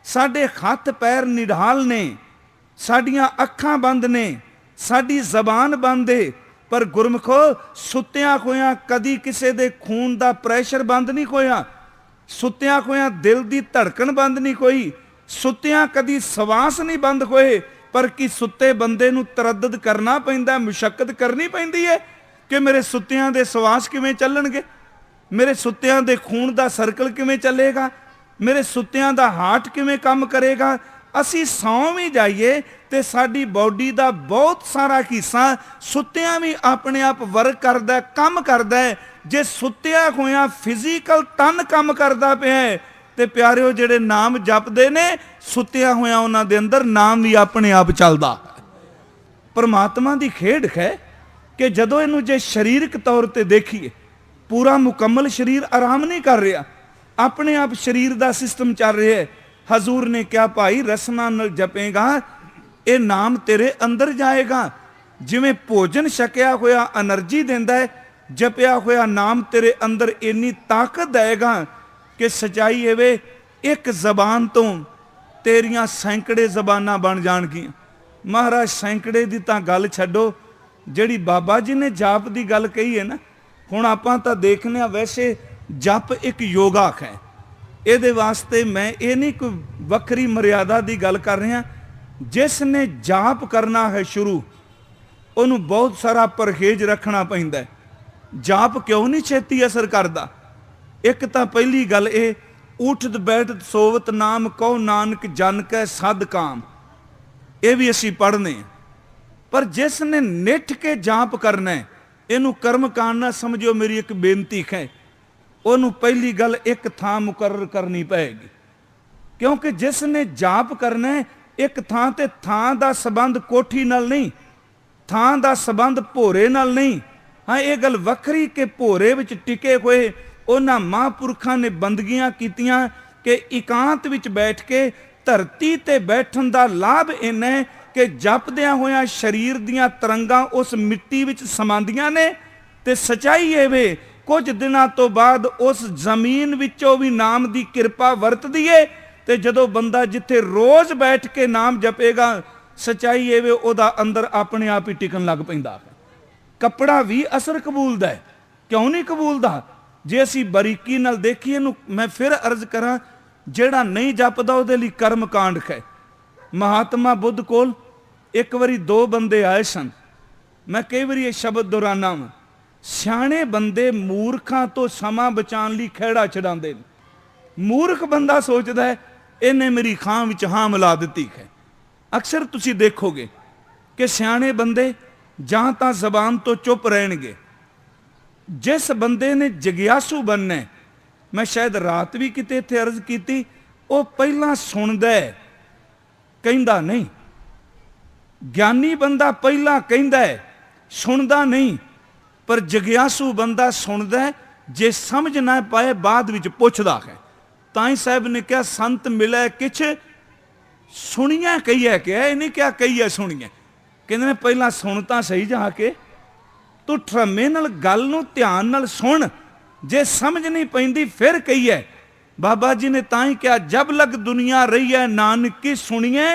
साडे हथ पैर निढाल ने, साडियां अखां बंद ने, साडी जबान बंद है। पर गुरमुखो सुत्तियां होया कदी किसी दे खून का प्रैशर बंद नहीं होया, सुत्तियां होया दिल की धड़कन बंद नहीं होई, सुत्तियां कदी सवास नहीं बंद होए। पर कि सुत्ते बंदे नूं तरद्दद करना पैंदा, मुशक्कत करनी पैंदी है कि मेरे सुत्तियां दे सवास किवें चलणगे, मेरे सुत्तियां दे खून का सर्कल किवें चलेगा, मेरे सुत्तियां दा हार्ट किवें काम करेगा। असी सौ भी जाइए तो साडी बॉडी का बहुत सारा हिस्सा सुत्तियां भी अपने आप वर्क करदा, काम करदा है। जे सुत्तिया होया फिजिकल तन काम करदा पिया है ते प्यारिओ जिहड़े नाम जपदे ने, सुत्तिया होया उन्हां दे अंदर नाम भी अपने आप चलदा। परमात्मा की खेड है कि जदों इनू जे शरीरक तौर पर देखिए, पूरा मुकम्मल शरीर आराम नहीं कर रहा, अपने आप शरीर का सिस्टम चल रहा है। हजूर ने क्या भाई रसना नाल जपेगा, ये नाम तेरे अंदर जाएगा। जिवें भोजन छकिया होया एनर्जी देंदा है, जपिया होया नाम तेरे अंदर इन्नी ताकत देगा कि सच्चाई है वे एक जबान तो तेरियां सैकड़े जबानां बन जाणगियां। महाराज सैकड़े की तां गल छड्डो, जिहड़ी बाबा जी ने जाप की गल कही है ना, हुण आपां तां देखने आ, वैसे जप एक योगा है। ये वास्ते मैं ये नहीं कोई वक्री मर्यादा की गल कर रहा। जिसने जाप करना है शुरू, उन्होंने बहुत सारा परहेज रखना पैंदा है। जाप क्यों नहीं छेती असर करता? एक तो पहली गल ये, उठत बैठत सोवत नाम कहो नानक जन कै सद काम, ये भी असी पढ़ने। पर जिसने निठ के जाप करना है, इनू कर्म कांड ना समझो। मेरी एक बेनती है, उन्होंने पहली गल एक थां मुकर्रर करनी पैगी। क्योंकि जिसने जाप करना है एक थां ते थां दा संबंध कोठी नाल नहीं, थां दा संबंध भोरे नाल नहीं। हाँ, ये गल वखरी कि भोरे विच टिके हुए उन्हां महापुरखां ने बंदगियां कीतियां कि एकांत विच बैठ के धरती ते बैठण दा लाभ इन्ना है कि जपदियां होइयां शरीर दियां तरंगां उस मिट्टी विच समांदियां ने। ते सच्चाई ये वे कुछ दिनां तो बाद उस जमीन विचों भी नाम दी किरपा वरतदी है। ते जदों बंदा जिथे रोज बैठ के नाम जपेगा, सच्चाई ये वे उहदा अंदर अपने आप ही टिकन लग पैंदा। कपड़ा भी असर कबूलदा है, क्यों नहीं कबूलदा? जे असी बारीकी नाल देखीए नूं, मैं फिर अर्ज करा, ਜਿਹੜਾ नहीं जपदा ਉਹਦੇ ਲਈ कर्म कांड है। महात्मा बुद्ध कोल एक बारी दो बंदे आए सन। मैं कई बारी ये शब्द दोहराना वा, सियाणे बंदे मूर्खां तो समा बचाने ਲਈ ਖਹਿੜਾ ਛਡਾਉਂਦੇ ਨੇ। मूर्ख बंदा सोचता है इन्हें मेरी खां विच हां मिला ਦਿੱਤੀ है। अक्सर तुसी देखोगे कि सियाणे बंदे ਜਾਂ ਤਾਂ ਜ਼ਬਾਨ ਤੋਂ ਚੁੱਪ ਰਹਿਣਗੇ। जिस बंदे ने जगियासू बनना है, मैं शायद रात भी किते इत्थे अर्ज की, वो पहला सुनदा है, कहंदा नहीं। ज्ञानी बंदा पहला कहंदा है, सुनदा नहीं। पर जगियासू बंदा सुनदा है, जे समझ ना पाए बाद विच पुछदा है। ताई साहब ने कहा संत मिले किछ सुनिया कही है, क्या नहीं क्या कही है सुनिया। कहंदे ने पहला सुन तां सही जाके, तू ठरमे नाल गल नूं ध्यान नाल सुन, जे समझ नहीं पैंदी फिर कही है। बाबा जी ने ताई क्या जब लग दुनिया रही है नानक की सुनिए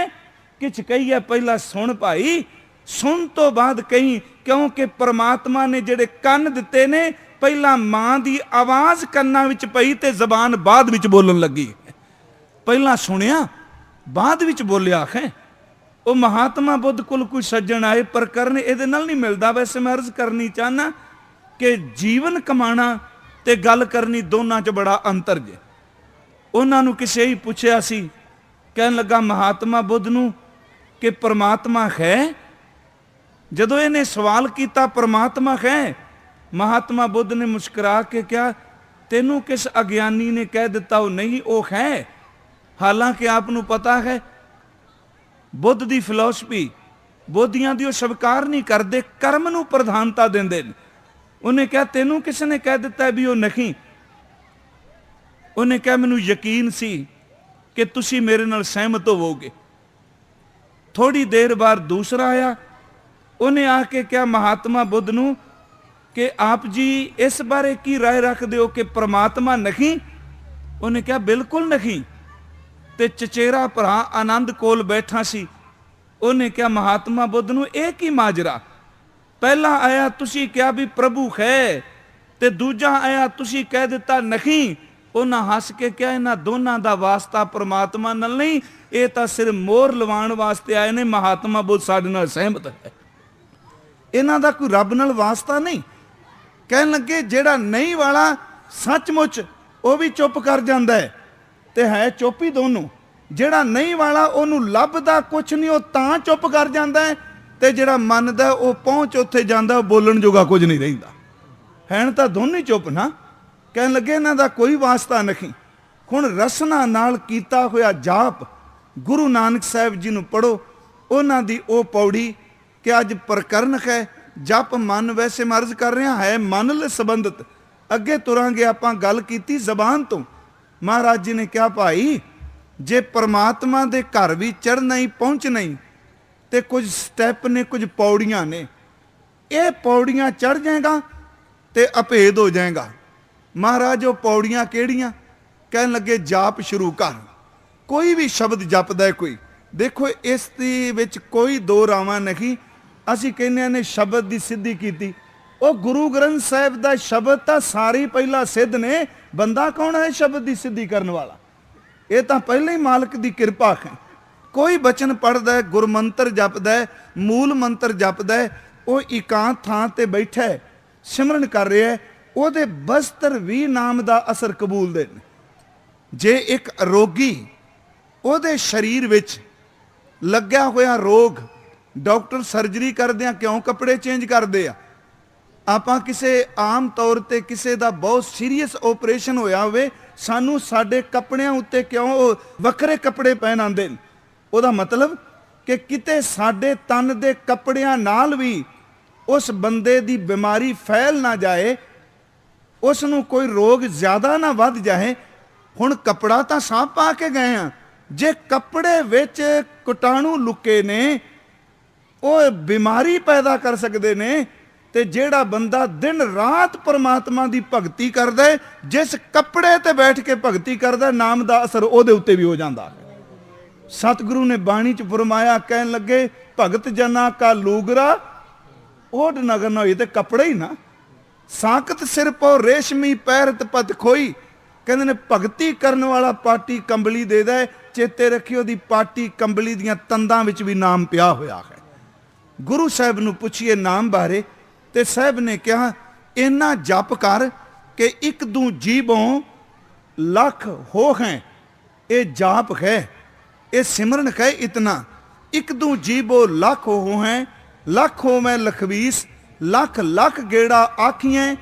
किछ कही है। पहला सुन भाई, सुन तो बाद कही, क्योंकि परमात्मा ने जेड़े कन दिते ने पहला मां दी आवाज कन्ना विच पई ते जबान बाद विच बोलन लगी। पहला सुनिया बाद विच बोलिया है। वो महात्मा बुद्ध कोल कोई सज्जन आए, पर करन इहदे नाल नहीं मिलदा। वैसे मैं अर्ज करनी चाहना कि जीवन कमाना ते गल करनी दोनों च बड़ा अंतर जे। उन्होंने किसी ही पूछया सी, कहन लगा महात्मा बुद्ध नूं कि परमात्मा है। जदों इन्हें सवाल किया परमात्मा है, महात्मा बुद्ध ने मुस्कुरा के कहा तेनू किस अज्ञानी ने कह दिता वो नहीं, वो है। हालांकि आपनू पता है बुद्ध दी फिलोसफी बोधियां दी स्वीकार नहीं करते, कर्म नू प्रधानता देंदे ने। उन्हें कहा तेनू किसने कह दिता भी वो नहीं। उन्हें कहा मैनू यकीन सी कि तुसी मेरे नाल सहमत होवोगे। थोड़ी देर बाद दूसरा आया, उन्हें आके कहा महात्मा बुद्ध नू कि आप जी इस बारे की राय रखते हो कि परमात्मा नहीं। उन्हें कहा बिल्कुल नहीं। ते चचेरा भरा आनंद कोल बैठा सी। उन्हें कहा महात्मा बुद्ध नू एक ही माजरा, पहला आया तुसी क्या भी प्रभु है, ते दूजा आया तुसी कह दिता नहीं। उन्हें हस के क्या इन्हां दोनों का वास्ता परमात्मा नाल नहीं, ये तो सिर्फ मोहर लवाण वास्ते आए ने। महात्मा बुद्ध साडे नाल सहमत है, इन्हां दा कोई रब नाल वास्ता नहीं। कहन लगे जेड़ा नहीं वाला सचमुच वो भी चुप कर जांदा है, ते है चुप ही दोनों। जेड़ा नहीं वाला ओनू लभदा कुछ नहीं, वो तां चुप कर जांदा है, ते जेड़ा मनदा वो पहुंच उत्थे जांदा, बोलण जोगा कुछ नहीं रहिंदा। हैन तां दोनों चुप ना। कहन लगे इन्हां दा कोई वास्ता नहीं। हुण रसना नाल कीता होया जाप गुरु नानक साहिब जी नूं पढ़ो। उन्हां दी ओ पौड़ी कि अज प्रकरण है जप मन, वैसे मैं अर्ज कर रहा है मन ले संबंधित। अगे तुरांगे आपां गल कीती जबान तो। महाराज जी ने कहा भाई जे परमात्मा दे घर भी चढ़ना ही पहुंचना ही, ते कुछ स्टैप ने कुछ पौड़ियां ने, ये पौड़ियां चढ़ जाएगा ते अभेद हो जाएगा। महाराज वो पौड़ियां केड़ियां? कहन लगे जाप शुरू कर। कोई भी शब्द जपदा है कोई, देखो इस दी विच कोई दो रावां नहीं। असीं कहने ने शब्द की सिद्धि की, वो गुरु ग्रंथ साहिब का शब्द तो सारे पहला सिद्ध ने। बंदा कौन है शब्द की सिद्धि करने वाला? ये तो पहले ही मालिक की कृपा है। कोई बचन पढ़दा है, गुरमंत्र जपदा है, मूल मंत्र जपदा है, वो एकांत थां ते बैठा है, सिमरन कर रहा है, ਉਹਦੇ बस्तर भी नाम का असर कबूल दे। जे एक रोगी ਉਹਦੇ शरीर विच लग्या होया रोग, डॉक्टर सर्जरी करदे क्यों कपड़े चेंज करते हैं? ਆਪਾਂ ਕਿਸੇ ਆਮ ਤੌਰ ਤੇ ਕਿਸੇ ਦਾ ਬਹੁਤ ਸੀਰੀਅਸ ਆਪਰੇਸ਼ਨ ਹੋਇਆ ਹੋਵੇ, ਸਾਨੂੰ ਸਾਡੇ ਕੱਪੜਿਆਂ ਉੱਤੇ ਕਿਉਂ ਉਹ ਵੱਖਰੇ ਕੱਪੜੇ ਪਹਿਨਾਉਂਦੇ ਨੇ? ਉਹਦਾ ਮਤਲਬ ਕਿ ਕਿਤੇ ਸਾਡੇ ਤਨ ਦੇ ਕੱਪੜਿਆਂ ਨਾਲ ਵੀ ਉਸ ਬੰਦੇ ਦੀ ਬਿਮਾਰੀ ਫੈਲ ਨਾ ਜਾਏ, ਉਸ ਨੂੰ ਕੋਈ ਰੋਗ ਜ਼ਿਆਦਾ ਨਾ ਵੱਧ ਜਾਏ। ਹੁਣ ਕੱਪੜਾ ਤਾਂ ਸਾਫ਼ ਪਾ ਕੇ ਗਏ ਆ, ਜੇ ਕੱਪੜੇ ਵਿੱਚ ਕੀਟਾਣੂ ਲੁਕੇ ਨੇ ਉਹ ਬਿਮਾਰੀ ਪੈਦਾ ਕਰ ਸਕਦੇ ਨੇ। ਤੇ ਜਿਹੜਾ ਬੰਦਾ ਦਿਨ ਰਾਤ ਪਰਮਾਤਮਾ ਦੀ ਭਗਤੀ ਕਰਦਾ, ਜਿਸ ਕੱਪੜੇ ਤੇ ਬੈਠ ਕੇ ਭਗਤੀ ਕਰਦਾ, ਨਾਮ ਦਾ ਅਸਰ ਉਹਦੇ ਉੱਤੇ ਵੀ ਹੋ ਜਾਂਦਾ। ਸਤਿਗੁਰੂ ਨੇ ਬਾਣੀ ਚ ਫਰਮਾਇਆ, ਕਹਿਣ ਲੱਗੇ ਭਗਤ ਜਨਾ ਕਾ ਲੂਗਰਾ ਓਢ ਨਗਰ ਨਾ ਹੋਈ, ਤੇ ਕੱਪੜਾ ਹੀ ਨਾ ਸਾਕਤ ਸਿਰ ਪੋ ਰੇਸ਼ਮੀ ਪੈਰਤ ਪਤ ਖੋਈ। ਕਹਿੰਦੇ ਨੇ ਭਗਤੀ ਕਰਨ ਵਾਲਾ ਪਾਟੀ ਕੰਬਲੀ ਦੇ ਦੇ, ਚੇਤੇ ਰੱਖਿਓ ਦੀ ਪਾਟੀ ਕੰਬਲੀ ਦੀਆਂ ਤੰਦਾਂ ਵਿੱਚ ਵੀ ਨਾਮ ਪਿਆ ਹੋਇਆ ਹੈ। ਗੁਰੂ ਸਾਹਿਬ ਨੂੰ ਪੁੱਛੀਏ ਨਾਮ ਬਾਰੇ, ਤੇ ਸਾਹਿਬ ਨੇ ਕਿਹਾ ਇੰਨਾ ਜਪ ਕਰ ਕਿ ਇੱਕ ਦੂ ਜੀਵੋਂ ਲੱਖ ਹੋ ਹੈ। ਇਹ ਜਾਪ ਹੈ, ਇਹ ਸਿਮਰਨ ਹੈ। ਇਤਨਾ ਇੱਕ ਦੂ ਜੀਵੋ ਲੱਖ ਹੋ ਹੈ, ਲੱਖ ਹੋ ਮੈਂ ਲਖਵੀਸ, ਲੱਖ ਲੱਖ ਗੇੜਾ ਆਖੀਆਂ,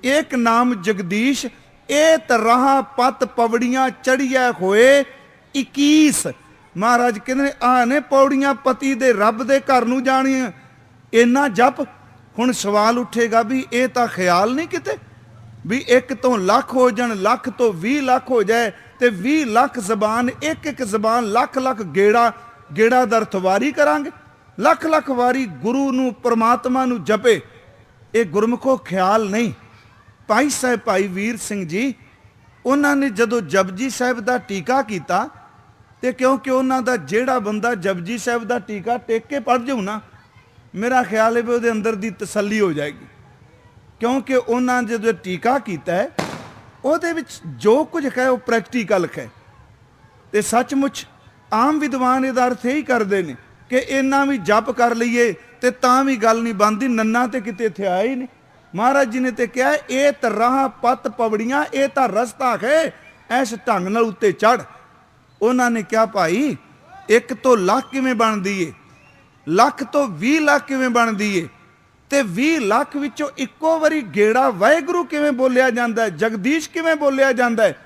ਏਕ ਨਾਮ ਜਗਦੀਸ਼। ਇਹ ਤਰਾਹ ਪਤ ਪਵੜੀਆਂ ਚੜੀਆਂ ਹੋਏ 21। ਮਹਾਰਾਜ ਕਹਿੰਦੇ ਆ ਨੇ ਪੌੜੀਆਂ ਪਤੀ ਦੇ ਰੱਬ ਦੇ ਘਰ ਨੂੰ ਜਾਣੀਆਂ। ਇੰਨਾ ਜਪ। ਹੁਣ ਸਵਾਲ ਉੱਠੇਗਾ ਵੀ ਇਹ ਤਾਂ ਖਿਆਲ ਨਹੀਂ ਕਿਤੇ ਵੀ 1 ਤੋਂ ਲੱਖ ਹੋ ਜਾਣ, ਲੱਖ ਤੋਂ 20 ਲੱਖ ਹੋ ਜਾਏ, ਤੇ 20 ਲੱਖ ਜ਼ਬਾਨ, ਇੱਕ ਇੱਕ ਜ਼ਬਾਨ ਲੱਖ ਲੱਖ ਗੇੜਾ ਦਾ ਅਰਥ ਵਾਰੀ ਕਰਾਂਗੇ। ਲੱਖ ਲੱਖ ਵਾਰੀ ਗੁਰੂ ਨੂੰ ਪਰਮਾਤਮਾ ਨੂੰ ਜਪੇ। ਇਹ ਗੁਰਮੁਖੋ ਖਿਆਲ ਨਹੀਂ। ਭਾਈ ਸਾਹਿਬ ਭਾਈ ਵੀਰ ਸਿੰਘ ਜੀ, ਉਹਨਾਂ ਨੇ ਜਦੋਂ ਜਪਜੀ ਸਾਹਿਬ ਦਾ ਟੀਕਾ ਕੀਤਾ, ਤੇ ਕਿਉਂਕਿ ਉਹਨਾਂ ਦਾ ਜਿਹੜਾ ਬੰਦਾ ਜਪਜੀ ਸਾਹਿਬ ਦਾ ਟੀਕਾ ਟੇਕ ਕੇ ਪੜ੍ਹ ਜਾਊ ਨਾ, ਮੇਰਾ ਖਿਆਲ ਹੈ ਵੀ ਉਹਦੇ ਅੰਦਰ ਦੀ ਤਸੱਲੀ ਹੋ ਜਾਏਗੀ। ਕਿਉਂਕਿ ਉਹਨਾਂ ਨੇ ਜਦੋਂ ਟੀਕਾ ਕੀਤਾ ਹੈ, ਉਹਦੇ ਵਿੱਚ ਜੋ ਕੁਝ ਹੈ ਉਹ ਪ੍ਰੈਕਟੀਕਲ ਹੈ। ਤੇ ਸੱਚਮੁੱਚ ਆਮ ਵਿਦਵਾਨ ਇਹਦਾ ਅਰਥ ਇਹੀ ਕਰਦੇ ਨੇ ਕਿ ਇੰਨਾ ਵੀ ਜਪ ਕਰ ਲਈਏ ਤੇ ਤਾਂ ਵੀ ਗੱਲ ਨਹੀਂ ਬਣਦੀ। ਨੰਨਾ ਤੇ ਕਿਤੇ ਇੱਥੇ ਆਇਆ ਹੀ ਨਹੀਂ। ਮਹਾਰਾਜ ਜੀ ਨੇ ਤੇ ਕਿਹਾ ਇਹ ਤਾਂ ਰਾਹ ਪਤ ਪਵੜੀਆਂ, ਇਹ ਤਾਂ ਰਸਤਾ ਹੈ, ਐਸ ਢੰਗ ਨਾਲ ਉੱਤੇ ਚੜ। ਉਹਨਾਂ ਨੇ ਕਿਹਾ ਭਾਈ 1 ਤੋਂ ਲੱਖ ਕਿਵੇਂ ਬਣਦੀ ਏ, ਲੱਖ ਤੋਂ 20 ਲੱਖ ਕਿਵੇਂ ਬਣਦੀ ਏ, ਤੇ 20 ਲੱਖ ਵਿੱਚੋਂ ਇੱਕੋ ਵਾਰੀ ਗੇੜਾ ਵਾਹਿਗੁਰੂ ਕਿਵੇਂ ਬੋਲਿਆ ਜਾਂਦਾ ਹੈ, ਜਗਦੀਸ਼ ਕਿਵੇਂ ਬੋਲਿਆ ਜਾਂਦਾ ਹੈ?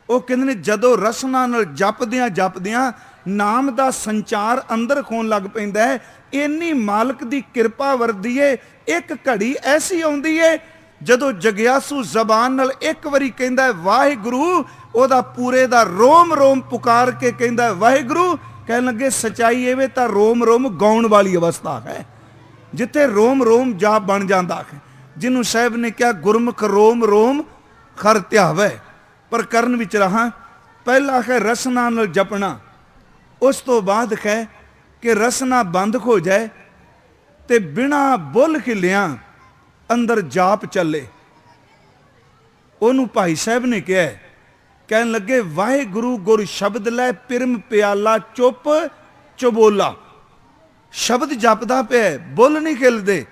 ਉਹ ਕਹਿੰਦੇ ਨੇ ਜਦੋਂ ਰਸਨਾ ਨਾਲ ਜਪਦਿਆਂ ਨਾਮ ਦਾ ਸੰਚਾਰ ਅੰਦਰ ਹੋਣ ਲੱਗ ਪੈਂਦਾ ਹੈ। ਇੰਨੀ ਮਾਲਕ ਦੀ ਕਿਰਪਾ ਵਰਦੀ ਏ। ਇੱਕ ਘੜੀ ਐਸੀ ਆਉਂਦੀ ਏ ਜਦੋਂ ਜਗਿਆਸੂ ਜ਼ਬਾਨ ਨਾਲ ਇੱਕ ਵਾਰੀ ਕਹਿੰਦਾ ਵਾਹਿਗੁਰੂ, ਉਹਦਾ ਪੂਰੇ ਦਾ ਰੋਮ ਰੋਮ ਪੁਕਾਰ ਕੇ ਕਹਿੰਦਾ ਵਾਹਿਗੁਰੂ। ਕਹਿਣ ਲੱਗੇ ਸਚਾਈ ਐਵੇਂ ਤਾਂ ਰੋਮ ਰੋਮ ਗਾਉਣ ਵਾਲੀ ਅਵਸਥਾ ਹੈ, ਜਿੱਥੇ ਰੋਮ ਰੋਮ ਜਾਪ ਬਣ ਜਾਂਦਾ ਹੈ। ਜਿਹਨੂੰ ਸਾਹਿਬ ਨੇ ਕਿਹਾ ਗੁਰਮੁਖ ਰੋਮ ਰੋਮ ਖਰ ਧਿਆਵੇ। ਪਰ ਕਰਨ ਵਿੱਚ ਰਹਾ। ਪਹਿਲਾ ਹੈ ਰਸਨਾ ਨਾਲ ਜਪਣਾ, ਉਸ ਤੋਂ ਬਾਅਦ ਹੈ ਕਿ ਰਸਨਾ ਬੰਦ ਹੋ ਜਾਏ ਤੇ ਬਿਨਾ ਬੁੱਲ ਹਿੱਲਿਆਂ ਅੰਦਰ ਜਾਪ ਚੱਲੇ। ਉਹਨੂੰ ਭਾਈ ਸਾਹਿਬ ਨੇ ਕਿਹਾ, ਕਹਿਣ ਲੱਗੇ ਵਾਹਿਗੁਰੂ ਗੁਰ ਸ਼ਬਦ ਲੈ ਪਿਰਮ ਪਿਆਲਾ ਚੁੱਪ ਚਬੋਲਾ। ਸ਼ਬਦ ਜਪਦਾ ਪਿਆ, ਬੁੱਲ ਨਹੀਂ ਖਿਲਦੇ,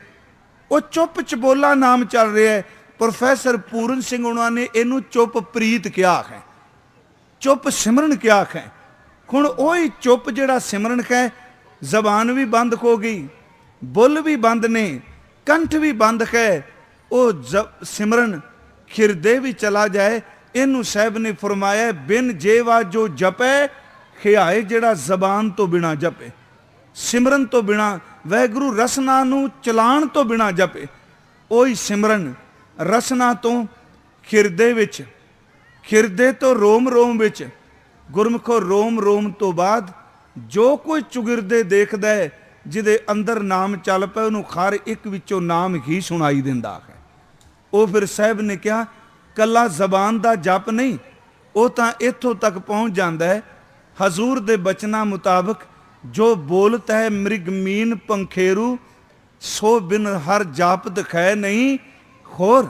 ਉਹ ਚੁੱਪ ਚਬੋਲਾ ਨਾਮ ਚੱਲ ਰਿਹਾ ਹੈ। ਪ੍ਰੋਫੈਸਰ ਪੂਰਨ ਸਿੰਘ ਉਹਨਾਂ ਨੇ ਇਹਨੂੰ ਚੁੱਪ ਪ੍ਰੀਤ ਕਿਹਾ ਹੈ, ਚੁੱਪ ਸਿਮਰਨ ਕਿਹਾ ਹੈ। ਹੁਣ ਉਹੀ ਚੁੱਪ ਜਿਹੜਾ ਸਿਮਰਨ ਹੈ, ਜ਼ਬਾਨ ਵੀ ਬੰਦ ਹੋ ਗਈ, ਬੁੱਲ ਵੀ ਬੰਦ ਨੇ, ਕੰਠ ਵੀ ਬੰਦ ਹੈ, ਉਹ ਸਿਮਰਨ ਹਿਰਦੇ ਵੀ ਚਲਾ ਜਾਏ। ਇਹਨੂੰ ਸਾਹਿਬ ਨੇ ਫਰਮਾਇਆ ਬਿਨ ਜੇਵਾ ਜੋ ਜਪੇ ਖਿਆਏ। ਜਿਹੜਾ ਜ਼ਬਾਨ ਤੋਂ ਬਿਨਾ ਜਪੇ, ਸਿਮਰਨ ਤੋਂ ਬਿਨਾ, ਵਾਹਿਗੁਰੂ ਰਸਨਾ ਨੂੰ ਚਲਾਣ ਤੋਂ ਬਿਨਾ ਜਪੇ, ਉਹੀ ਸਿਮਰਨ ਰਸਨਾ ਤੋਂ ਹਿਰਦੇ ਵਿੱਚ, ਹਿਰਦੇ ਤੋਂ ਰੋਮ ਰੋਮ ਵਿੱਚ। ਗੁਰਮੁਖੋ ਰੋਮ ਰੋਮ ਤੋਂ ਬਾਅਦ ਜੋ ਕੋਈ ਚੁਗਿਰਦੇ ਦੇਖਦਾ ਹੈ, ਜਿਹਦੇ ਅੰਦਰ ਨਾਮ ਚੱਲ ਪਿਆ, ਉਹਨੂੰ ਹਰ ਇੱਕ ਵਿੱਚੋਂ ਨਾਮ ਹੀ ਸੁਣਾਈ ਦਿੰਦਾ ਹੈ। ਉਹ ਫਿਰ ਸਾਹਿਬ ਨੇ ਕਿਹਾ ਕੱਲਾ ਜ਼ਬਾਨ ਦਾ ਜਪ ਨਹੀਂ, ਉਹ ਤਾਂ ਇੱਥੋਂ ਤੱਕ ਪਹੁੰਚ ਜਾਂਦਾ ਹੈ ਹਜ਼ੂਰ ਦੇ ਬਚਨਾਂ ਮੁਤਾਬਕ, ਜੋ ਬੋਲਤ ਹੈ ਮ੍ਰਿਗਮੀਨ ਪੰਖੇਰੂ, ਸੋ ਬਿਨ ਹਰ ਜਾਪ ਦਿਖਾਏ ਨਹੀਂ ਹੋਰ।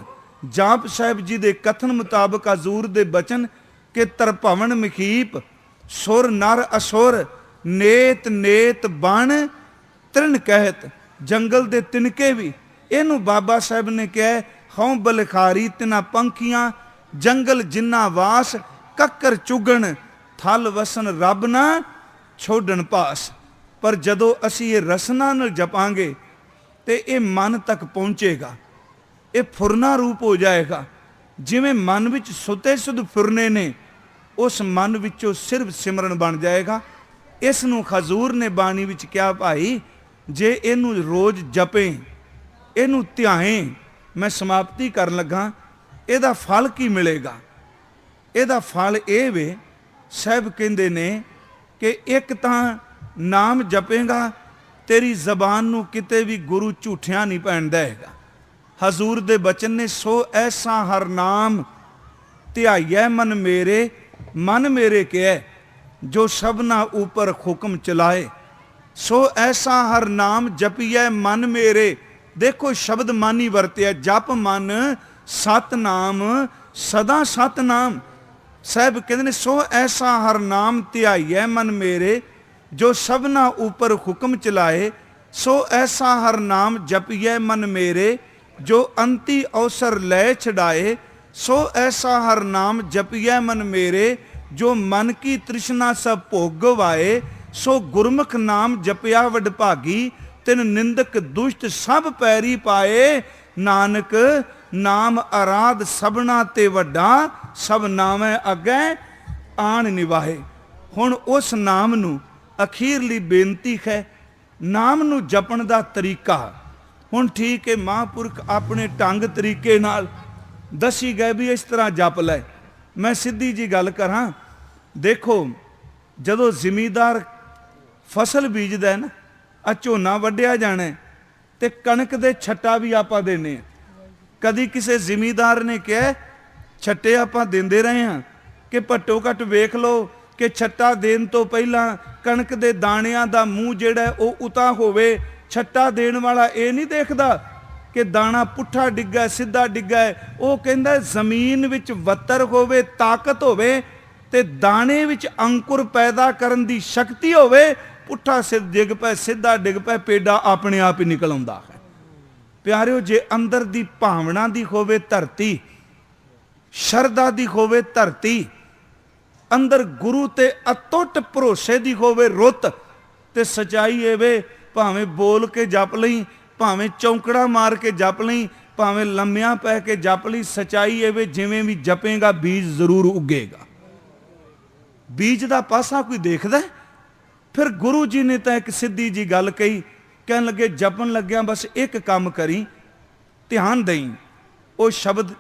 ਜਾਪ ਸਾਹਿਬ ਜੀ ਦੇ ਕਥਨ ਮੁਤਾਬਕ ਹਜ਼ੂਰ ਦੇ ਬਚਨ ਕਿ ਤਰਭਵਨ ਮਖੀਪ, ਸੁਰ ਨਰ ਅਸੁਰ, ਨੇਤ ਨੇਤ ਬਣ ਤ੍ਰਿਣ ਕਹਿਤ। ਜੰਗਲ ਦੇ ਤਿਨਕੇ ਵੀ ਇਹਨੂੰ ਬਾਬਾ ਸਾਹਿਬ ਨੇ ਕਿਹਾ ਹਉ ਬਲਖਾਰੀ ਤਿਨਾ ਪੰਖੀਆਂ, ਜੰਗਲ ਜਿੰਨਾ ਵਾਸ, ਕੱਕਰ ਚੁਗਣ ਥਲ ਵਸਨ ਰੱਬ ਨਾ ਛੋੜਨ ਪਾਸ। ਪਰ ਜਦੋਂ ਅਸੀਂ ਇਹ ਰਸਨਾ ਨਾਲ ਜਪਾਂਗੇ ਤੇ ਇਹ ਮਨ ਤੱਕ ਪਹੁੰਚੇਗਾ। ਇਹ ਫੁਰਨਾ ਰੂਪ ਹੋ ਜਾਏਗਾ। ਜਿਵੇਂ ਮਨ ਵਿੱਚ ਸੁਤੇ ਸੁਧ ਫੁਰਨੇ ਨੇ, ਉਸ ਮਨ ਵਿੱਚੋਂ ਸਿਰਫ ਸਿਮਰਨ ਬਣ ਜਾਏਗਾ। ਇਸ ਨੂੰ ਹਜ਼ੂਰ ਨੇ ਬਾਣੀ ਵਿੱਚ ਕਿਹਾ, ਭਾਈ ਜੇ ਇਹਨੂੰ ਰੋਜ਼ ਜਪੇ, ਇਹਨੂੰ ਧਿਆਏ, ਮੈਂ ਸਮਾਪਤੀ ਕਰਨ ਲੱਗਾ, ਇਹਦਾ ਫਲ ਕੀ ਮਿਲੇਗਾ? ਇਹਦਾ ਫਲ ਇਹ ਵੇ, ਸਾਹਿਬ ਕਹਿੰਦੇ ਨੇ ਕਿ ਇੱਕ ਤਾਂ ਨਾਮ ਜਪੇਗਾ, ਤੇਰੀ ਜ਼ਬਾਨ ਨੂੰ ਕਿਤੇ ਵੀ ਗੁਰੂ ਝੂਠਿਆਂ ਨਹੀਂ ਪੈਣ ਦੇਗਾ। ਹਜ਼ੂਰ ਦੇ ਬਚਨ ਨੇ, ਸੋ ਐਸਾ ਹਰ ਨਾਮ ਧਿਆਈਐ ਮਨ ਮੇਰੇ, ਮਨ ਮੇਰੇ ਕਿਐ ਜੋ ਸਭਨਾ ਉਪਰ ਹੁਕਮ ਚਲਾਏ। ਸੋ ਐਸਾ ਹਰ ਨਾਮ ਜਪੀਐ ਮਨ ਮੇਰੇ। ਦੇਖੋ ਸ਼ਬਦ ਮਨ ਹੀ ਵਰਤਿਆ, ਜਪ ਮਨ ਸਤਨਾਮ ਸਦਾ ਸਤਨਾਮ। ਸਾਹਿਬ ਕਹਿੰਦੇ ਨੇ, ਸੋ ਐਸਾ ਹਰ ਨਾਮ ਧਿਆਈਐ ਮਨ ਮੇਰੇ ਜੋ ਸਭਨਾ ਉਪਰ ਹੁਕਮ ਚਲਾਏ। ਸੋ ਐਸਾ ਹਰ ਨਾਮ ਜਪੀਐ ਮਨ ਮੇਰੇ ਜੋ ਅੰਤੀ ਅਵਸਰ ਲੈ ਛਡਾਏ। ਸੋ ਐਸਾ ਹਰ ਨਾਮ ਜਪੀਐ ਮਨ ਮੇਰੇ ਜੋ ਮਨ ਕੀ ਤ੍ਰਿਸ਼ਨਾ ਸਭ ਭੋਗ ਗਵਾਏ। ਸੋ ਗੁਰਮੁਖ ਨਾਮ ਜਪਿਆ ਵਡਭਾਗੀ, ਤਿਨ ਨਿੰਦਕ ਦੁਸ਼ਟ ਸਭ ਪੈਰੀ ਪਾਏ। ਨਾਨਕ ਨਾਮ ਅਰਾਧ ਸਭਨਾ ਤੇ ਵੱਡਾ, ਸਭ ਨਾਮੈ ਅੱਗੇ ਆਣ ਨਿਵਾਹੇ। ਹੁਣ ਉਸ ਨਾਮ ਨੂੰ ਅਖੀਰਲੀ ਬੇਨਤੀ ਹੈ, ਨਾਮ ਨੂੰ ਜਪਣ ਦਾ ਤਰੀਕਾ। ਹੁਣ ਠੀਕ ਹੈ, ਮਹਾਂਪੁਰਖ ਆਪਣੇ ਢੰਗ ਤਰੀਕੇ ਨਾਲ ਦੱਸੀ ਗਏ ਵੀ ਇਸ ਤਰ੍ਹਾਂ ਜਪ ਲੈ। ਮੈਂ ਸਿੱਧੀ ਜੀ ਗੱਲ ਕਰਾਂ, ਦੇਖੋ ਜਦੋਂ ਜ਼ਿਮੀਦਾਰ ਫਸਲ ਬੀਜਦਾ ਨਾ, ਆ ਝੋਨਾ ਵੱਢਿਆ ਜਾਣਾ ਤੇ ਕਣਕ ਦੇ ਛੱਟਾ ਵੀ ਆਪਾਂ ਦੇਣੇ ਆ। ਕਦੀ ਕਿਸੇ ਜ਼ਿਮੀਦਾਰ ਨੇ ਕਿਹਾ ਛੱਟੇ ਆਪਾਂ ਦਿੰਦੇ ਰਹੇ ਹਾਂ ਕਿ ਘੱਟੋ ਘੱਟ ਵੇਖ ਲਓ ਕਿ ਛੱਟਾ ਦੇਣ ਤੋਂ ਪਹਿਲਾਂ ਕਣਕ ਦੇ ਦਾਣਿਆਂ ਦਾ ਮੂੰਹ ਜਿਹੜਾ ਉਹ ਉਤਾ ਹੋਵੇ। ਛੱਟਾ ਦੇਣ ਵਾਲਾ ਇਹ ਨਹੀਂ ਦੇਖਦਾ ਕਿ ਦਾਣਾ ਪੁੱਠਾ ਡਿੱਗਾ ਸਿੱਧਾ ਡਿੱਗਾ। ਉਹ ਕਹਿੰਦਾ ਜ਼ਮੀਨ ਵਿੱਚ ਵੱਤਰ ਹੋਵੇ, ਤਾਕਤ ਹੋਵੇ ਤੇ ਦਾਣੇ ਵਿੱਚ ਅੰਕੁਰ ਪੈਦਾ ਕਰਨ ਦੀ ਸ਼ਕਤੀ ਹੋਵੇ। ਪੁੱਠਾ ਸਿਰ ਡਿੱਗ ਪਏ, ਸਿੱਧਾ ਡਿੱਗ ਪਏ, ਪੇਡਾ ਆਪਣੇ ਆਪ ਹੀ ਨਿਕਲ ਆਉਂਦਾ ਹੈ। ਪਿਆਰਿਓ, ਜੇ ਅੰਦਰ ਦੀ ਭਾਵਨਾ ਦੀ ਹੋਵੇ ਧਰਤੀ, ਸ਼ਰਧਾ ਦੀ ਹੋਵੇ ਧਰਤੀ, ਅੰਦਰ ਗੁਰੂ ਤੇ ਅਟੁੱਟ ਭਰੋਸੇ ਦੀ ਹੋਵੇ ਰੁੱਤ, ਤੇ ਸਚਾਈ ਇਹ ਵੇ, ਭਾਵੇਂ ਬੋਲ ਕੇ ਜਪ ਲਈ, ਭਾਵੇਂ ਚੌਂਕੜਾ ਮਾਰ ਕੇ ਜਪ ਲਈ, ਭਾਵੇਂ ਲੰਮਿਆਂ ਪੈ ਕੇ ਜਪ ਲਈ, ਸਚਾਈ ਇਹ ਵੇ ਜਿਵੇਂ ਵੀ ਜਪੇਗਾ ਬੀਜ ਜ਼ਰੂਰ ਉੱਗੇਗਾ। ਬੀਜ ਦਾ ਪਾਸਾ ਕੋਈ ਦੇਖਦਾ? ਫਿਰ ਗੁਰੂ ਜੀ ਨੇ ਤਾਂ ਇੱਕ ਸਿੱਧੀ ਜੀ ਗੱਲ ਕਹੀ, ਕਹਿਣ ਲੱਗੇ ਜਪਣ ਲੱਗਿਆ ਬਸ ਇੱਕ ਕੰਮ ਕਰੀ, ਧਿਆਨ ਦੇਈ। ਉਹ ਸ਼ਬਦ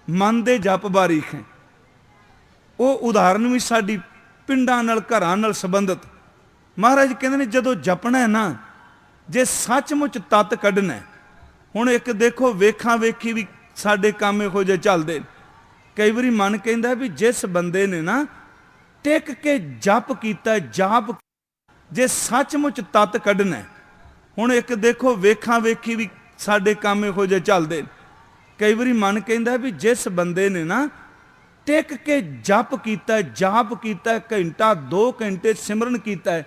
ਮਨ ਦੇ ਜਪ ਬਾਰੀਕ ਹੈ। ਉਹ ਉਦਾਹਰਨ ਵੀ ਸਾਡੀ ਪਿੰਡਾਂ ਨਾਲ ਘਰਾਂ ਨਾਲ ਸੰਬੰਧਿਤ। ਮਹਾਰਾਜ ਕਹਿੰਦੇ ਨੇ ਜਦੋਂ ਜਪਣਾ ਹੈ ਨਾ, ਜੇ ਸੱਚਮੁੱਚ ਤਤ ਕੱਢਣਾ। ਹੁਣ ਇੱਕ ਦੇਖੋ ਵੇਖਾਂ ਵੇਖੀ ਵੀ ਸਾਡੇ ਕੰਮ ਇਹੋ ਜਿਹੇ ਚੱਲਦੇ। ਕਈ ਵਾਰੀ ਮਨ ਕਹਿੰਦਾ ਵੀ ਜਿਸ ਬੰਦੇ ਨੇ ਨਾ ਟਿਕ ਕੇ ਜਪ ਕੀਤਾ, ਜਾਪ, ਜੇ ਸੱਚਮੁੱਚ ਤਤ ਕੱਢਣਾ। ਹੁਣ ਇੱਕ ਦੇਖੋ ਵੇਖਾਂ ਵੇਖੀ ਵੀ ਸਾਡੇ ਕੰਮ ਇਹੋ ਜਿਹੇ ਚੱਲਦੇ। ਕਈ ਵਾਰੀ ਮਨ ਕਹਿੰਦਾ ਵੀ ਜਿਸ ਬੰਦੇ ਨੇ ਨਾ ਟਿਕ ਕੇ ਜਪ ਕੀਤਾ, ਜਾਪ ਕੀਤਾ, ਘੰਟਾ 2 ਘੰਟੇ ਸਿਮਰਨ ਕੀਤਾ,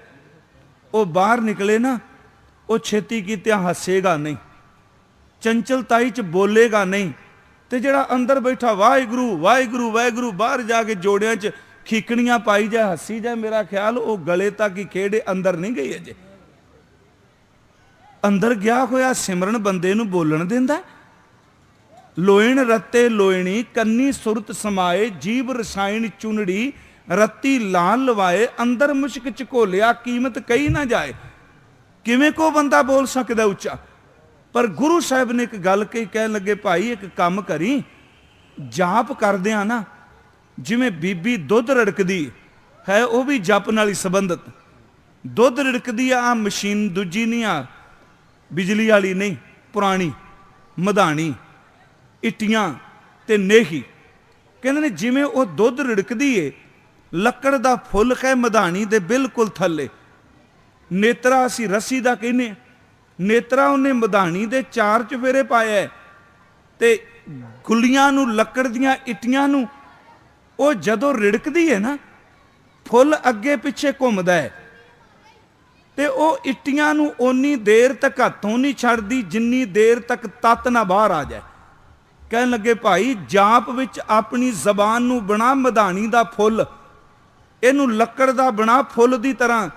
ਉਹ ਬਾਹਰ ਨਿਕਲੇ ਨਾ, ਉਹ ਛੇਤੀ ਕੀਤਿਆਂ ਹੱਸੇਗਾ ਨਹੀਂ, ਚੰਚਲਤਾਈ ਚ ਬੋਲੇਗਾ ਨਹੀਂ। ਤੇ ਜਿਹੜਾ ਅੰਦਰ ਬੈਠਾ ਵਾਹਿਗੁਰੂ ਵਾਹਿਗੁਰੂ ਵਾਹਿਗੁਰੂ, ਬਾਹਰ ਜਾ ਕੇ ਜੋੜਿਆਂ ਚ ਖੀਕਣੀਆਂ ਪਾਈ ਜਾ, ਹੱਸੀ ਜਾ, ਮੇਰਾ ਖਿਆਲ ਉਹ ਗਲੇ ਤੱਕ ਹੀ ਖੇੜੇ, ਅੰਦਰ ਨਹੀਂ ਗਈ ਅਜੇ। ਅੰਦਰ ਗਿਆ ਹੋਇਆ ਸਿਮਰਨ ਬੰਦੇ ਨੂੰ ਬੋਲਣ ਦਿੰਦਾ। ਲੋਇਣ ਰਤੇ ਲੋਇਣੀ ਕੰਨੀ ਸੁਰਤ ਸਮਾਏ, ਜੀਵ ਰਸਾਇਣ ਚੁਨੜੀ ਰੱਤੀ ਲਾਲ ਲਵਾਏ, ਅੰਦਰ ਮੁਸ਼ਕ ਝਕੋਲਿਆ ਕੀਮਤ ਕਹੀ ਨਾ ਜਾਏ। ਕਿਵੇਂ ਕੋ ਬੰਦਾ ਬੋਲ ਸਕਦਾ ਉੱਚਾ? ਪਰ ਗੁਰੂ ਸਾਹਿਬ ਨੇ ਇੱਕ ਗੱਲ ਕਹੀ, ਕਹਿਣ ਲੱਗੇ ਭਾਈ ਇੱਕ ਕੰਮ ਕਰੀ, ਜਾਪ ਕਰਦਿਆਂ ਨਾ ਜਿਵੇਂ ਬੀਬੀ ਦੁੱਧ ਰੜਕਦੀ ਹੈ, ਉਹ ਵੀ ਜਪ ਨਾਲ ਹੀ ਸੰਬੰਧਿਤ। ਦੁੱਧ ਰੜਕਦੀ ਆ ਮਸ਼ੀਨ ਦੂਜੀ ਨਹੀਂ, ਆ ਬਿਜਲੀ ਵਾਲੀ ਨਹੀਂ, ਪੁਰਾਣੀ ਮਧਾਣੀ, ਇਟੀਆਂ ਤੇ ਨੇਹੀ। ਕਹਿੰਦੇ ਨੇ ਜਿਵੇਂ ਉਹ ਦੁੱਧ ਰਿੜਕਦੀ ਏ, ਲੱਕੜ ਦਾ ਫੁੱਲ ਹੈ ਮਧਾਣੀ ਦੇ ਬਿਲਕੁਲ ਥੱਲੇ। ਨੇਤਰਾ ਅਸੀਂ ਰੱਸੀ ਦਾ ਕਹਿੰਦੇ, ਨੇਤਰਾ ਉਹਨੇ ਮਧਾਣੀ ਦੇ 4 ਚੁਫੇਰੇ ਪਾਇਆ ਤੇ ਗੁੱਲੀਆਂ ਨੂੰ, ਲੱਕੜ ਦੀਆਂ ਇਟੀਆਂ ਨੂੰ, ਉਹ ਜਦੋਂ ਰਿੜਕਦੀ ਹੈ ਨਾ, ਫੁੱਲ ਅੱਗੇ ਪਿੱਛੇ ਘੁੰਮਦਾ ਹੈ ਤੇ ਉਹ ਇਟੀਆਂ ਨੂੰ ਓਨੀ ਦੇਰ ਤੱਕ ਹੱਥੋਂ ਨਹੀਂ ਛੱਡਦੀ ਜਿੰਨੀ ਦੇਰ ਤੱਕ ਤੱਤ ਨਾ ਬਾਹਰ ਆ ਜਾਏ। ਕਹਿਣ ਲੱਗੇ ਭਾਈ ਜਾਪ ਵਿੱਚ ਆਪਣੀ ਜ਼ਬਾਨ ਨੂੰ ਬਣਾ ਮਧਾਣੀ ਦਾ ਫੁੱਲ, ਇਹਨੂੰ ਲੱਕੜ ਦਾ ਬਣਾ ਫੁੱਲ ਦੀ ਤਰ੍ਹਾਂ।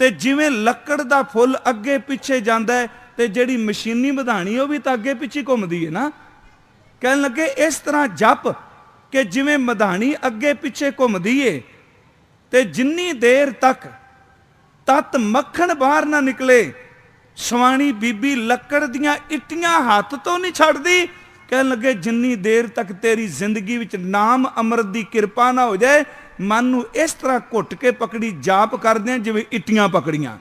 ਤੇ ਜਿਵੇਂ ਲੱਕੜ ਦਾ ਫੁੱਲ ਅੱਗੇ ਪਿੱਛੇ ਜਾਂਦਾ ਹੈ ਤੇ ਜਿਹੜੀ ਮਸ਼ੀਨੀ ਮਧਾਣੀ ਉਹ ਵੀ ਤਾਂ ਅੱਗੇ ਪਿੱਛੇ ਘੁੰਮਦੀ ਹੈ ਨਾ, ਕਹਿਣ ਲੱਗੇ ਇਸ ਤਰ੍ਹਾਂ ਜਪ ਕਿ ਜਿਵੇਂ ਮਧਾਣੀ ਅੱਗੇ ਪਿੱਛੇ ਘੁੰਮਦੀ ਏ ਤੇ ਜਿੰਨੀ ਦੇਰ ਤੱਕ ਤਤ ਮੱਖਣ ਬਾਹਰ ਨਾ ਨਿਕਲੇ, ਸਵਾਣੀ ਬੀਬੀ ਲੱਕੜ ਦੀਆਂ ਇੱਟੀਆਂ ਹੱਥ ਤੋਂ ਨਹੀਂ ਛੱਡਦੀ। ਕਹਿਣ ਲੱਗੇ ਜਿੰਨੀ ਦੇਰ ਤੱਕ ਤੇਰੀ ਜ਼ਿੰਦਗੀ ਵਿੱਚ ਨਾਮ ਅੰਮ੍ਰਿਤ ਦੀ ਕਿਰਪਾ ਨਾ ਹੋ ਜਾਏ, ਮਨ ਨੂੰ ਇਸ ਤਰ੍ਹਾਂ ਘੁੱਟ ਕੇ ਪਕੜੀ, ਜਾਪ ਕਰਦੇ ਜਿਵੇਂ ਇੱਟੀਆਂ ਪਕੜੀਆਂ।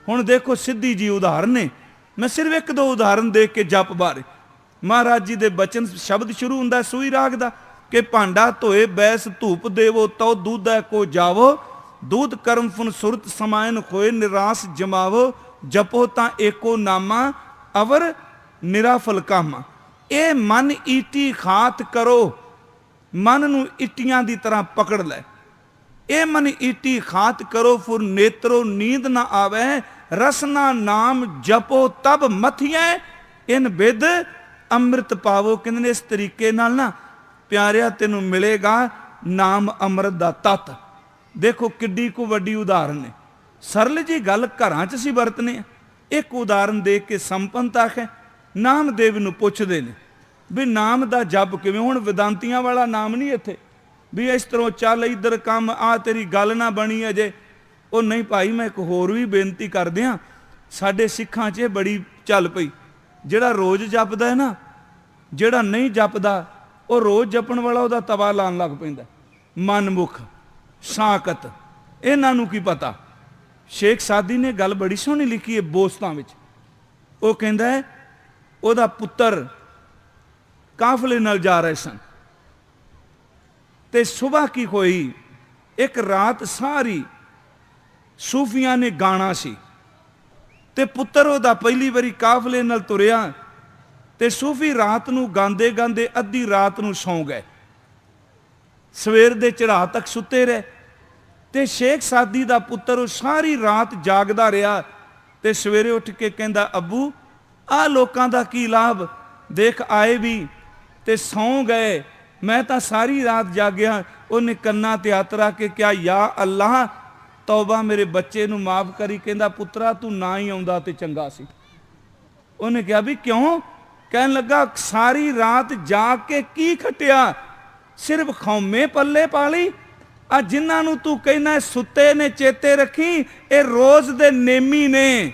ਹੁਣ ਦੇਖੋ ਸਿੱਧੀ ਜੀ ਉਦਾਹਰਨ ਨੇ, ਮੈਂ ਸਿਰਫ ਇੱਕ ਦੋ ਉਦਾਹਰਨ ਦੇਖ ਕੇ ਜਪ ਬਾਰੇ। ਮਹਾਰਾਜ ਜੀ ਦੇ ਬਚਨ ਸ਼ਬਦ ਸ਼ੁਰੂ ਹੁੰਦਾ ਸੂਈ ਰਾਗ ਦਾ ਕਿ ਭਾਂਡਾ ਧੋਏ ਬੈਸ ਧੂਪ ਦੇਵੋ ਤਉ ਦੁਧੈ ਕੋ ਜਾਵੋ, ਦੂਧ ਕਰਮ ਫੁਨ ਸੁਰਤ ਸਮਾਇਨ ਹੋਏ ਨਿਰਾਸ ਜਮਾਵੋ, ਜਪੋ ਤਾਂ ਏਕੋ ਨਾਮਾ ਅਵਰ ਨਿਰਾਫਲ ਕਾਮਾ। ਇਹ ਮਨ ਈਟੀ ਖਾਤ ਕਰੋ, ਮਨ ਨੂੰ ਇੱਟੀਆਂ ਦੀ ਤਰ੍ਹਾਂ ਪਕੜ ਲੈ। ਇਹ ਮਨ ਈਟੀ ਖਾਤ ਕਰੋ ਫੁਰ ਨੇਤਰੋ ਨੀਂਦ ਨਾ ਆਵੇ, ਰਸਨਾ ਨਾਮ ਜਪੋ ਤਬ ਮਥੀਐ, ਇਨ ਬਿਦ ਅੰਮ੍ਰਿਤ ਪਾਵੋ। ਕਹਿੰਦੇ ਨੇ ਇਸ ਤਰੀਕੇ ਨਾਲ ਨਾ ਪਿਆਰਿਆ ਤੈਨੂੰ ਮਿਲੇਗਾ ਨਾਮ ਅੰਮ੍ਰਿਤ ਦਾ ਤਤ। ਦੇਖੋ ਕਿੱਡੀ ਕੁ ਵੱਡੀ ਉਦਾਹਰਨ ਨੇ, ਸਰਲ ਜੀ ਗੱਲ ਘਰਾਂ 'ਚ ਅਸੀਂ ਵਰਤਨੇ ਆ। ਇੱਕ ਉਦਾਹਰਨ ਦੇਖ ਕੇ ਸੰਪੰਨਤਾ ਹੈ। ਨਾਮਦੇਵ ਨੂੰ ਪੁੱਛਦੇ ਨੇ ਵੀ ਨਾਮ ਦਾ ਜਪ ਕਿਵੇਂ। ਹੁਣ ਵਿਦਾਂਤੀਆਂ ਵਾਲਾ ਨਾਮ ਨਹੀਂ ਇੱਥੇ ਵੀ ਇਸ ਤਰ੍ਹਾਂ ਚੱਲ ਇੱਧਰ ਕੰਮ, ਆ ਤੇਰੀ ਗੱਲ ਨਾ ਬਣੀ ਅਜੇ। ਉਹ ਨਹੀਂ ਭਾਈ, ਮੈਂ ਇੱਕ ਹੋਰ ਵੀ ਬੇਨਤੀ ਕਰਦੇ ਹਾਂ, ਸਾਡੇ ਸਿੱਖਾਂ 'ਚ ਇਹ ਬੜੀ ਚੱਲ ਪਈ, ਜਿਹੜਾ ਰੋਜ਼ ਜਪਦਾ ਹੈ ਨਾ, ਜਿਹੜਾ ਨਹੀਂ ਜਪਦਾ ਉਹ ਰੋਜ਼ ਜਪਣ ਵਾਲਾ ਉਹਦਾ ਤਵਾ ਲਾਉਣ ਲੱਗ ਪੈਂਦਾ। ਮਨਮੁਖ ਸਾਕਤ ਇਹਨਾਂ ਨੂੰ ਕੀ ਪਤਾ। ਸ਼ੇਖ ਸਾਦੀ ਨੇ ਗੱਲ ਬੜੀ ਸੋਹਣੀ ਲਿਖੀ ਹੈ ਬੋਸਤਾਂ ਵਿੱਚ। ਉਹ ਕਹਿੰਦਾ ਹੈ ਉਹਦਾ ਪੁੱਤਰ ਕਾਫਲੇ ਨਾਲ ਜਾ ਰਹੇ ਸਨ ਤੇ ਸੁਬਾਹ ਕੀ ਹੋਈ, ਇੱਕ ਰਾਤ ਸਾਰੀ ਸੂਫੀਆਂ ਨੇ ਗਾਣਾ ਸੀ ਤੇ ਪੁੱਤਰ ਉਹਦਾ ਪਹਿਲੀ ਵਾਰੀ ਕਾਫਲੇ ਨਾਲ ਤੁਰਿਆ ਤੇ ਸੂਫੀ ਰਾਤ ਨੂੰ ਗਾਉਂਦੇ ਗਾਉਂਦੇ ਅੱਧੀ ਰਾਤ ਨੂੰ ਸੌਂ ਗਏ, ਸਵੇਰ ਦੇ ਚੜ੍ਹਾਅ ਤੱਕ ਸੁੱਤੇ ਰਹੇ। ਤੇ ਸ਼ੇਖ ਸਾਦੀ ਦਾ ਪੁੱਤਰ ਉਹ ਸਾਰੀ ਰਾਤ ਜਾਗਦਾ ਰਿਹਾ ਤੇ ਸਵੇਰੇ ਉੱਠ ਕੇ ਕਹਿੰਦਾ, ਅੱਬੂ ਆਹ ਲੋਕਾਂ ਦਾ ਕੀ ਲਾਭ, ਦੇਖ ਆਏ ਵੀ ਤੇ ਸੌਂ ਗਏ, ਮੈਂ ਤਾਂ ਸਾਰੀ ਰਾਤ ਜਾਗਿਆ। ਉਹਨੇ ਕੰਨਾਂ ਤੇ ਹੱਥ ਰੱਖ ਕੇ ਕਿਹਾ, ਯਾ ਅੱਲਾਹ ਤੌਬਾ ਮੇਰੇ ਬੱਚੇ ਨੂੰ ਮਾਫ ਕਰੀ। ਕਹਿੰਦਾ ਪੁੱਤਰਾ ਤੂੰ ਨਾ ਹੀ ਆਉਂਦਾ ਤੇ ਚੰਗਾ ਸੀ। ਉਹਨੇ ਕਿਹਾ ਵੀ ਕਿਉਂ? ਕਹਿਣ ਲੱਗਾ ਸਾਰੀ ਰਾਤ ਜਾਗ ਕੇ ਕੀ ਖੱਟਿਆ, ਸਿਰਫ ਖੌਮੇ ਪੱਲੇ ਪਾਲੀ। ਆ ਜਿਨ੍ਹਾਂ ਨੂੰ ਤੂੰ ਕਹਿੰਦਾ ਸੁੱਤੇ ਨੇ ਚੇਤੇ ਰੱਖੀ, ਇਹ ਰੋਜ਼ ਦੇ ਨੇਮੀ ਨੇ।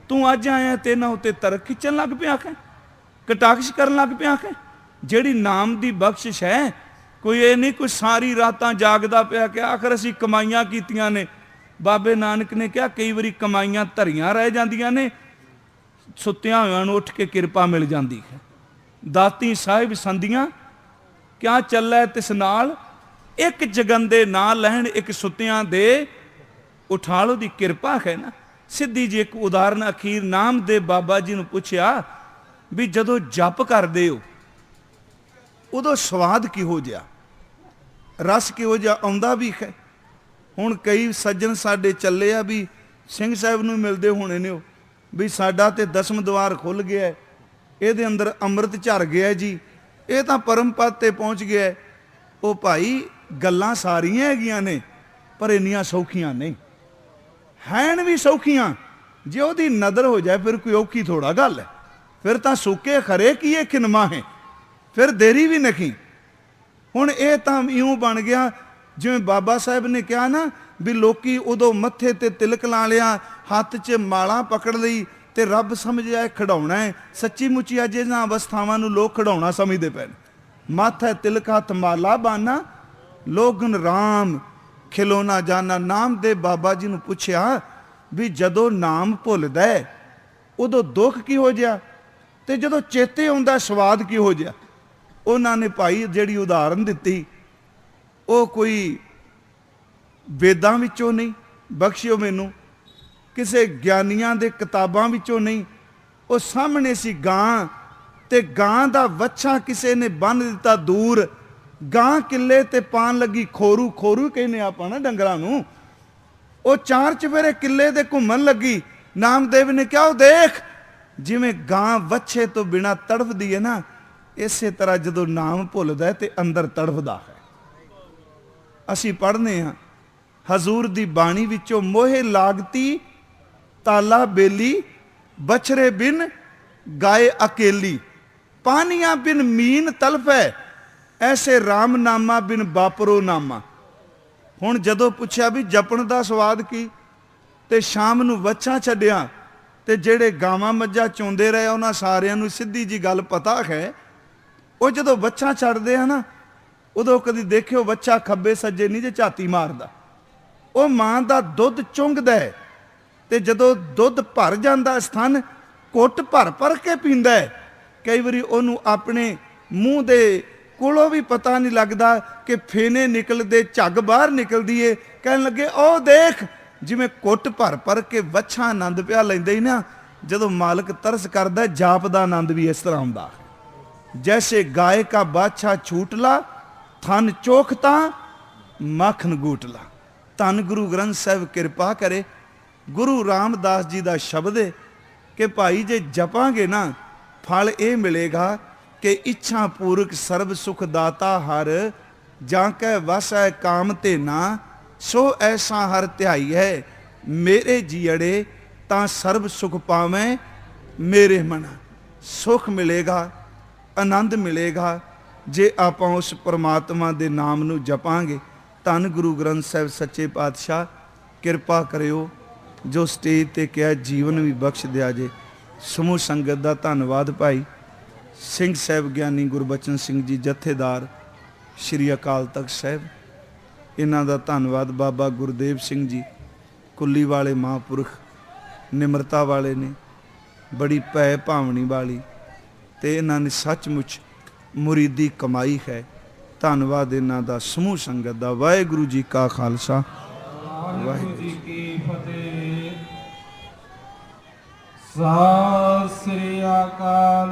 ਤੂੰ ਅੱਜ ਆਇਆ ਤੇ ਇਹਨਾਂ ਉੱਤੇ ਤਰਕ ਖਿੱਚਣ ਲੱਗ ਪਿਆ ਹੈ, ਕਟਾਕਸ਼ ਕਰਨ ਲੱਗ ਪਿਆ ਹੈ। ਜਿਹੜੀ ਨਾਮ ਦੀ ਬਖਸ਼ਿਸ਼ ਹੈ, ਕੋਈ ਇਹ ਨਹੀਂ ਕੋਈ ਸਾਰੀ ਰਾਤਾਂ ਜਾਗਦਾ ਪਿਆ ਕਿ ਆਖਰ ਅਸੀਂ ਕਮਾਈਆਂ ਕੀਤੀਆਂ ਨੇ। ਬਾਬੇ ਨਾਨਕ ਨੇ ਕਿਹਾ ਕਈ ਵਾਰੀ ਕਮਾਈਆਂ ਧਰੀਆਂ ਰਹਿ ਜਾਂਦੀਆਂ ਨੇ, ਸੁੱਤਿਆਂ ਹੋਇਆਂ ਨੂੰ ਉੱਠ ਕੇ ਕਿਰਪਾ ਮਿਲ ਜਾਂਦੀ ਹੈ। ਦਾਤੀ ਸਾਹਿਬ ਸੰਦੀਆਂ ਕਿਆ ਚੱਲੈ ਤਿਸ ਨਾਲ, ਇੱਕ ਜਗੰਦੇ ਨਾ ਲੈਣ ਇੱਕ ਸੁੱਤਿਆਂ ਦੇ ਉਠਾਲੋ ਦੀ ਕਿਰਪਾ ਹੈ ਨਾ। ਸਿੱਧੀ ਜੀ ਇੱਕ ਉਦਾਹਰਨ ਅਖੀਰ, ਨਾਮਦੇਵ ਬਾਬਾ ਜੀ ਨੂੰ ਪੁੱਛਿਆ ਵੀ ਜਦੋਂ ਜਪ ਕਰਦੇ ਹੋ ਉਦੋਂ ਸਵਾਦ ਕਿਹੋ ਜਿਹਾ, ਰਸ ਕਿਹੋ ਜਿਹਾ ਆਉਂਦਾ ਵੀ ਹੈ। ਹੁਣ ਕਈ ਸੱਜਣ ਸਾਡੇ ਚੱਲੇ ਆ ਵੀ ਸਿੰਘ ਸਾਹਿਬ ਨੂੰ ਮਿਲਦੇ ਹੋਣੇ ਨੇ, ਉਹ ਵੀ ਸਾਡਾ ਤੇ ਦਸਮ ਦੁਆਰ ਖੁੱਲ ਗਿਆ, ਇਹਦੇ ਅੰਦਰ ਅੰਮ੍ਰਿਤ ਝਰ ਗਿਆ ਜੀ, ਇਹ ਤਾਂ ਪਰਮ ਪਦ ਤੇ ਪਹੁੰਚ ਗਿਆ। ਉਹ ਭਾਈ ਗੱਲਾਂ ਸਾਰੀਆਂ ਹੈਗੀਆਂ ਨੇ ਪਰ ਇੰਨੀਆਂ ਸੌਖੀਆਂ ਨਹੀਂ ਹੈਣ। ਵੀ ਸੌਖੀਆਂ ਜੇ ਉਹਦੀ ਨਜ਼ਰ ਹੋ ਜਾਏ ਫਿਰ ਕੋਈ ਔਖੀ ਥੋੜਾ ਗੱਲ ਹੈ। ਫਿਰ ਤਾਂ ਸੁੱਕੇ ਖਰੇ ਕੀ ਇਹ ਖਿਨਮਾ ਹੈ, ਫਿਰ ਦੇਰੀ ਵੀ ਨਹੀਂ। ਹੁਣ ਇਹ ਤਾਂ ਇਉਂ ਬਣ ਗਿਆ ਜਿਵੇਂ ਬਾਬਾ ਸਾਹਿਬ ਨੇ ਕਿਹਾ ਨਾ ਵੀ ਲੋਕੀ ਉਦੋਂ ਮੱਥੇ ਤੇ ਤਿਲਕ ਲਾ ਲਿਆ, ਹੱਥ 'ਚ ਮਾਲਾ ਪਕੜ ਲਈ ਤੇ ਰੱਬ ਸਮਝਿਆ ਖਿਡਾਉਣਾ ਹੈ। ਸੱਚੀ ਮੁੱਚੀ ਅੱਜ ਇਹਨਾਂ ਅਵਸਥਾਵਾਂ ਨੂੰ ਲੋਕ ਖਿਡਾਉਣਾ ਸਮਝਦੇ ਪਏ। ਮਾਥਾ ਤਿਲਕ ਹੱਥ ਮਾਲਾ ਬਾਨਾ, ਲੋਗਨ ਰਾਮ ਖਿਲੋਣਾ ਜਾਣਾ। ਨਾਮਦੇਵ ਬਾਬਾ ਜੀ ਨੂੰ ਪੁੱਛਿਆ ਵੀ ਜਦੋਂ ਨਾਮ ਭੁੱਲਦਾ ਉਦੋਂ ਦੁੱਖ ਕਿਹੋ ਜਿਹਾ ਤੇ ਜਦੋਂ ਚੇਤੇ ਆਉਂਦਾ ਸਵਾਦ ਕਿਹੋ ਜਿਹਾ। ਉਹਨਾਂ ਨੇ ਭਾਈ ਜਿਹੜੀ ਉਦਾਹਰਨ ਦਿੱਤੀ ਉਹ ਕੋਈ ਵੇਦਾਂ ਵਿੱਚੋਂ ਨਹੀਂ, ਬਖਸ਼ਿਓ ਮੈਨੂੰ, ਕਿਸੇ ਗਿਆਨੀਆਂ ਦੇ ਕਿਤਾਬਾਂ ਵਿੱਚੋਂ ਨਹੀਂ। ਉਹ ਸਾਹਮਣੇ ਸੀ ਗਾਂ ਤੇ ਗਾਂ ਦਾ ਵੱਛਾ ਕਿਸੇ ਨੇ ਬੰਨ੍ਹ ਦਿੱਤਾ ਦੂਰ, ਗਾਂ ਕਿੱਲੇ ਤੇ ਪਾਣ ਲੱਗੀ ਖੋਰੂ, ਖੋਰੂ ਕਹਿੰਦੇ ਆਪਾਂ ਨਾ ਡੰਗਰਾਂ ਨੂੰ। ਉਹ ਚਾਰ ਚੁਫੇਰੇ ਕਿੱਲੇ ਦੇ ਘੁੰਮਣ ਲੱਗੀ। ਨਾਮਦੇਵ ਨੇ ਕਿਹਾ ਉਹ ਦੇਖ ਜਿਵੇਂ ਗਾਂ ਵੱਛੇ ਤੋਂ ਬਿਨਾ ਤੜਫਦੀ ਹੈ ਨਾ, ਇਸੇ ਤਰ੍ਹਾਂ ਜਦੋਂ ਨਾਮ ਭੁੱਲਦਾ ਤੇ ਅੰਦਰ ਤੜਫਦਾ ਹੈ। ਅਸੀਂ ਪੜ੍ਹਨੇ ਹਾਂ ਹਜ਼ੂਰ ਦੀ ਬਾਣੀ ਵਿੱਚੋਂ, ਮੋਹੇ ਲਾਗਤੀ ਤਾਲਾ ਬੇਲੀ ਬਛਰੇ ਬਿਨ ਗਾਏ ਅਕੇਲੀ। पानिया बिन मीन तलफै, ऐसे राम नामा बिन बापरो नामा। हुण जदों पुछया भी जपण दा स्वाद की, ते शाम नूं वच्छा छड्डिया ते ਜਿਹੜੇ ਗਾਵਾਂ ਮੱਝਾਂ ਚੋਂਦੇ ਰਹੇ ਉਹਨਾਂ ਸਾਰਿਆਂ ਨੂੰ ਸਿੱਧੀ ਜੀ ਗੱਲ ਪਤਾ ਹੈ। ਉਹ ਜਦੋਂ ਵੱਛਾ ਛੱਡਦੇ ਆ ਨਾ, ਉਦੋਂ ਕਦੀ ਦੇਖਿਓ ਵੱਛਾ ਖੱਬੇ ਸੱਜੇ ਨਹੀਂ ਜੇ ਝਾਤੀ ਮਾਰਦਾ, ਉਹ ਮਾਂ ਦਾ ਦੁੱਧ ਚੁੰਗਦਾ ਹੈ ਤੇ ਜਦੋਂ ਦੁੱਧ ਭਰ ਜਾਂਦਾ ਸਥਨ, ਘੁੱਟ ਭਰ ਭਰ ਕੇ ਪੀਂਦਾ ਹੈ। ਕਈ ਵਾਰੀ ਉਹਨੂੰ ਆਪਣੇ ਮੂੰਹ ਦੇ ਕੋਲੋਂ ਵੀ ਪਤਾ ਨਹੀਂ ਲੱਗਦਾ ਕਿ ਫੇਨੇ ਨਿਕਲਦੇ, ਝੱਗ ਬਾਹਰ ਨਿਕਲਦੀ ਏ। ਕਹਿਣ ਲੱਗੇ ਉਹ ਦੇਖ, ਜਿਵੇਂ ਘੁੱਟ ਭਰ ਭਰ ਕੇ ਵੱਛਾ ਆਨੰਦ ਪਿਆ ਲੈਂਦੇ ਹੀ ਨਾ, ਜਦੋਂ ਮਾਲਕ ਤਰਸ ਕਰਦਾ, ਜਾਪ ਦਾ ਆਨੰਦ ਵੀ ਇਸ ਤਰ੍ਹਾਂ ਆਉਂਦਾ। ਜੈਸੇ ਗਾਏ ਕਾ ਬਾਦਸ਼ਾਹ ਛੂਟਲਾ, ਥਨ ਚੋਖਤਾ ਮੱਖਣ ਗੂਟਲਾ। ਧੰਨ ਗੁਰੂ ਗ੍ਰੰਥ ਸਾਹਿਬ ਕਿਰਪਾ ਕਰੇ। ਗੁਰੂ ਰਾਮਦਾਸ ਜੀ ਦਾ ਸ਼ਬਦ ਹੈ ਕਿ ਭਾਈ ਜੇ ਜਪਾਂਗੇ ਨਾ, ਫਲ ਇਹ ਮਿਲੇਗਾ ਕਿ ਇੱਛਾ ਪੂਰਕ ਸਰਬ ਸੁਖ ਦਾਤਾ ਹਰ, ਜਾਂ ਕੈ ਵਸੈ ਕਾਮ ਤੇ ਨਾ, ਸੋ ਐਸਾ ਹਰ ਧਿਆਈ ਹੈ ਮੇਰੇ ਜੀੜੇ, ਤਾਂ ਸਰਬ ਸੁਖ ਪਾਵੇਂ ਮੇਰੇ ਮਨ। ਸੁਖ ਮਿਲੇਗਾ, ਆਨੰਦ ਮਿਲੇਗਾ ਜੇ ਆਪਾਂ ਉਸ ਪਰਮਾਤਮਾ ਦੇ ਨਾਮ ਨੂੰ ਜਪਾਂਗੇ। ਧੰਨ ਗੁਰੂ ਗ੍ਰੰਥ ਸਾਹਿਬ ਸੱਚੇ ਪਾਤਸ਼ਾਹ ਕਿਰਪਾ ਕਰਿਓ, ਜੋ ਸਟੇਜ ਤੇ ਕਿਹਾ ਜੀਵਨ ਵੀ ਬਖਸ਼ ਦਿਆ ਜੇ। ਸਮੂਹ ਸੰਗਤ ਦਾ ਧੰਨਵਾਦ। ਭਾਈ ਸਿੰਘ ਸਾਹਿਬ ਗਿਆਨੀ ਗੁਰਬਚਨ ਸਿੰਘ ਜੀ ਜਥੇਦਾਰ ਸ਼੍ਰੀ ਅਕਾਲ ਤਖਤ ਸਾਹਿਬ, ਇਹਨਾਂ ਦਾ ਧੰਨਵਾਦ। ਬਾਬਾ ਗੁਰਦੇਵ ਸਿੰਘ ਜੀ ਕੁੱਲੀ ਵਾਲੇ ਮਹਾਂਪੁਰਖ, ਨਿਮਰਤਾ ਵਾਲੇ ਨੇ, ਬੜੀ ਭੈ ਭਾਵਨੀ ਵਾਲੀ, ਤੇ ਇਹਨਾਂ ਨੇ ਸੱਚਮੁੱਚ ਮੁਰੀਦੀ ਕਮਾਈ ਹੈ। ਧੰਨਵਾਦ ਇਹਨਾਂ ਦਾ, ਸਮੂਹ ਸੰਗਤ ਦਾ। ਵਾਹਿਗੁਰੂ ਜੀ ਕਾ ਖਾਲਸਾ, ਵਾਹਿਗੁਰੂ ਜੀ ਕੀ ਫਤਿਹ। ਸਤਿ ਸ੍ਰੀ ਅਕਾਲ।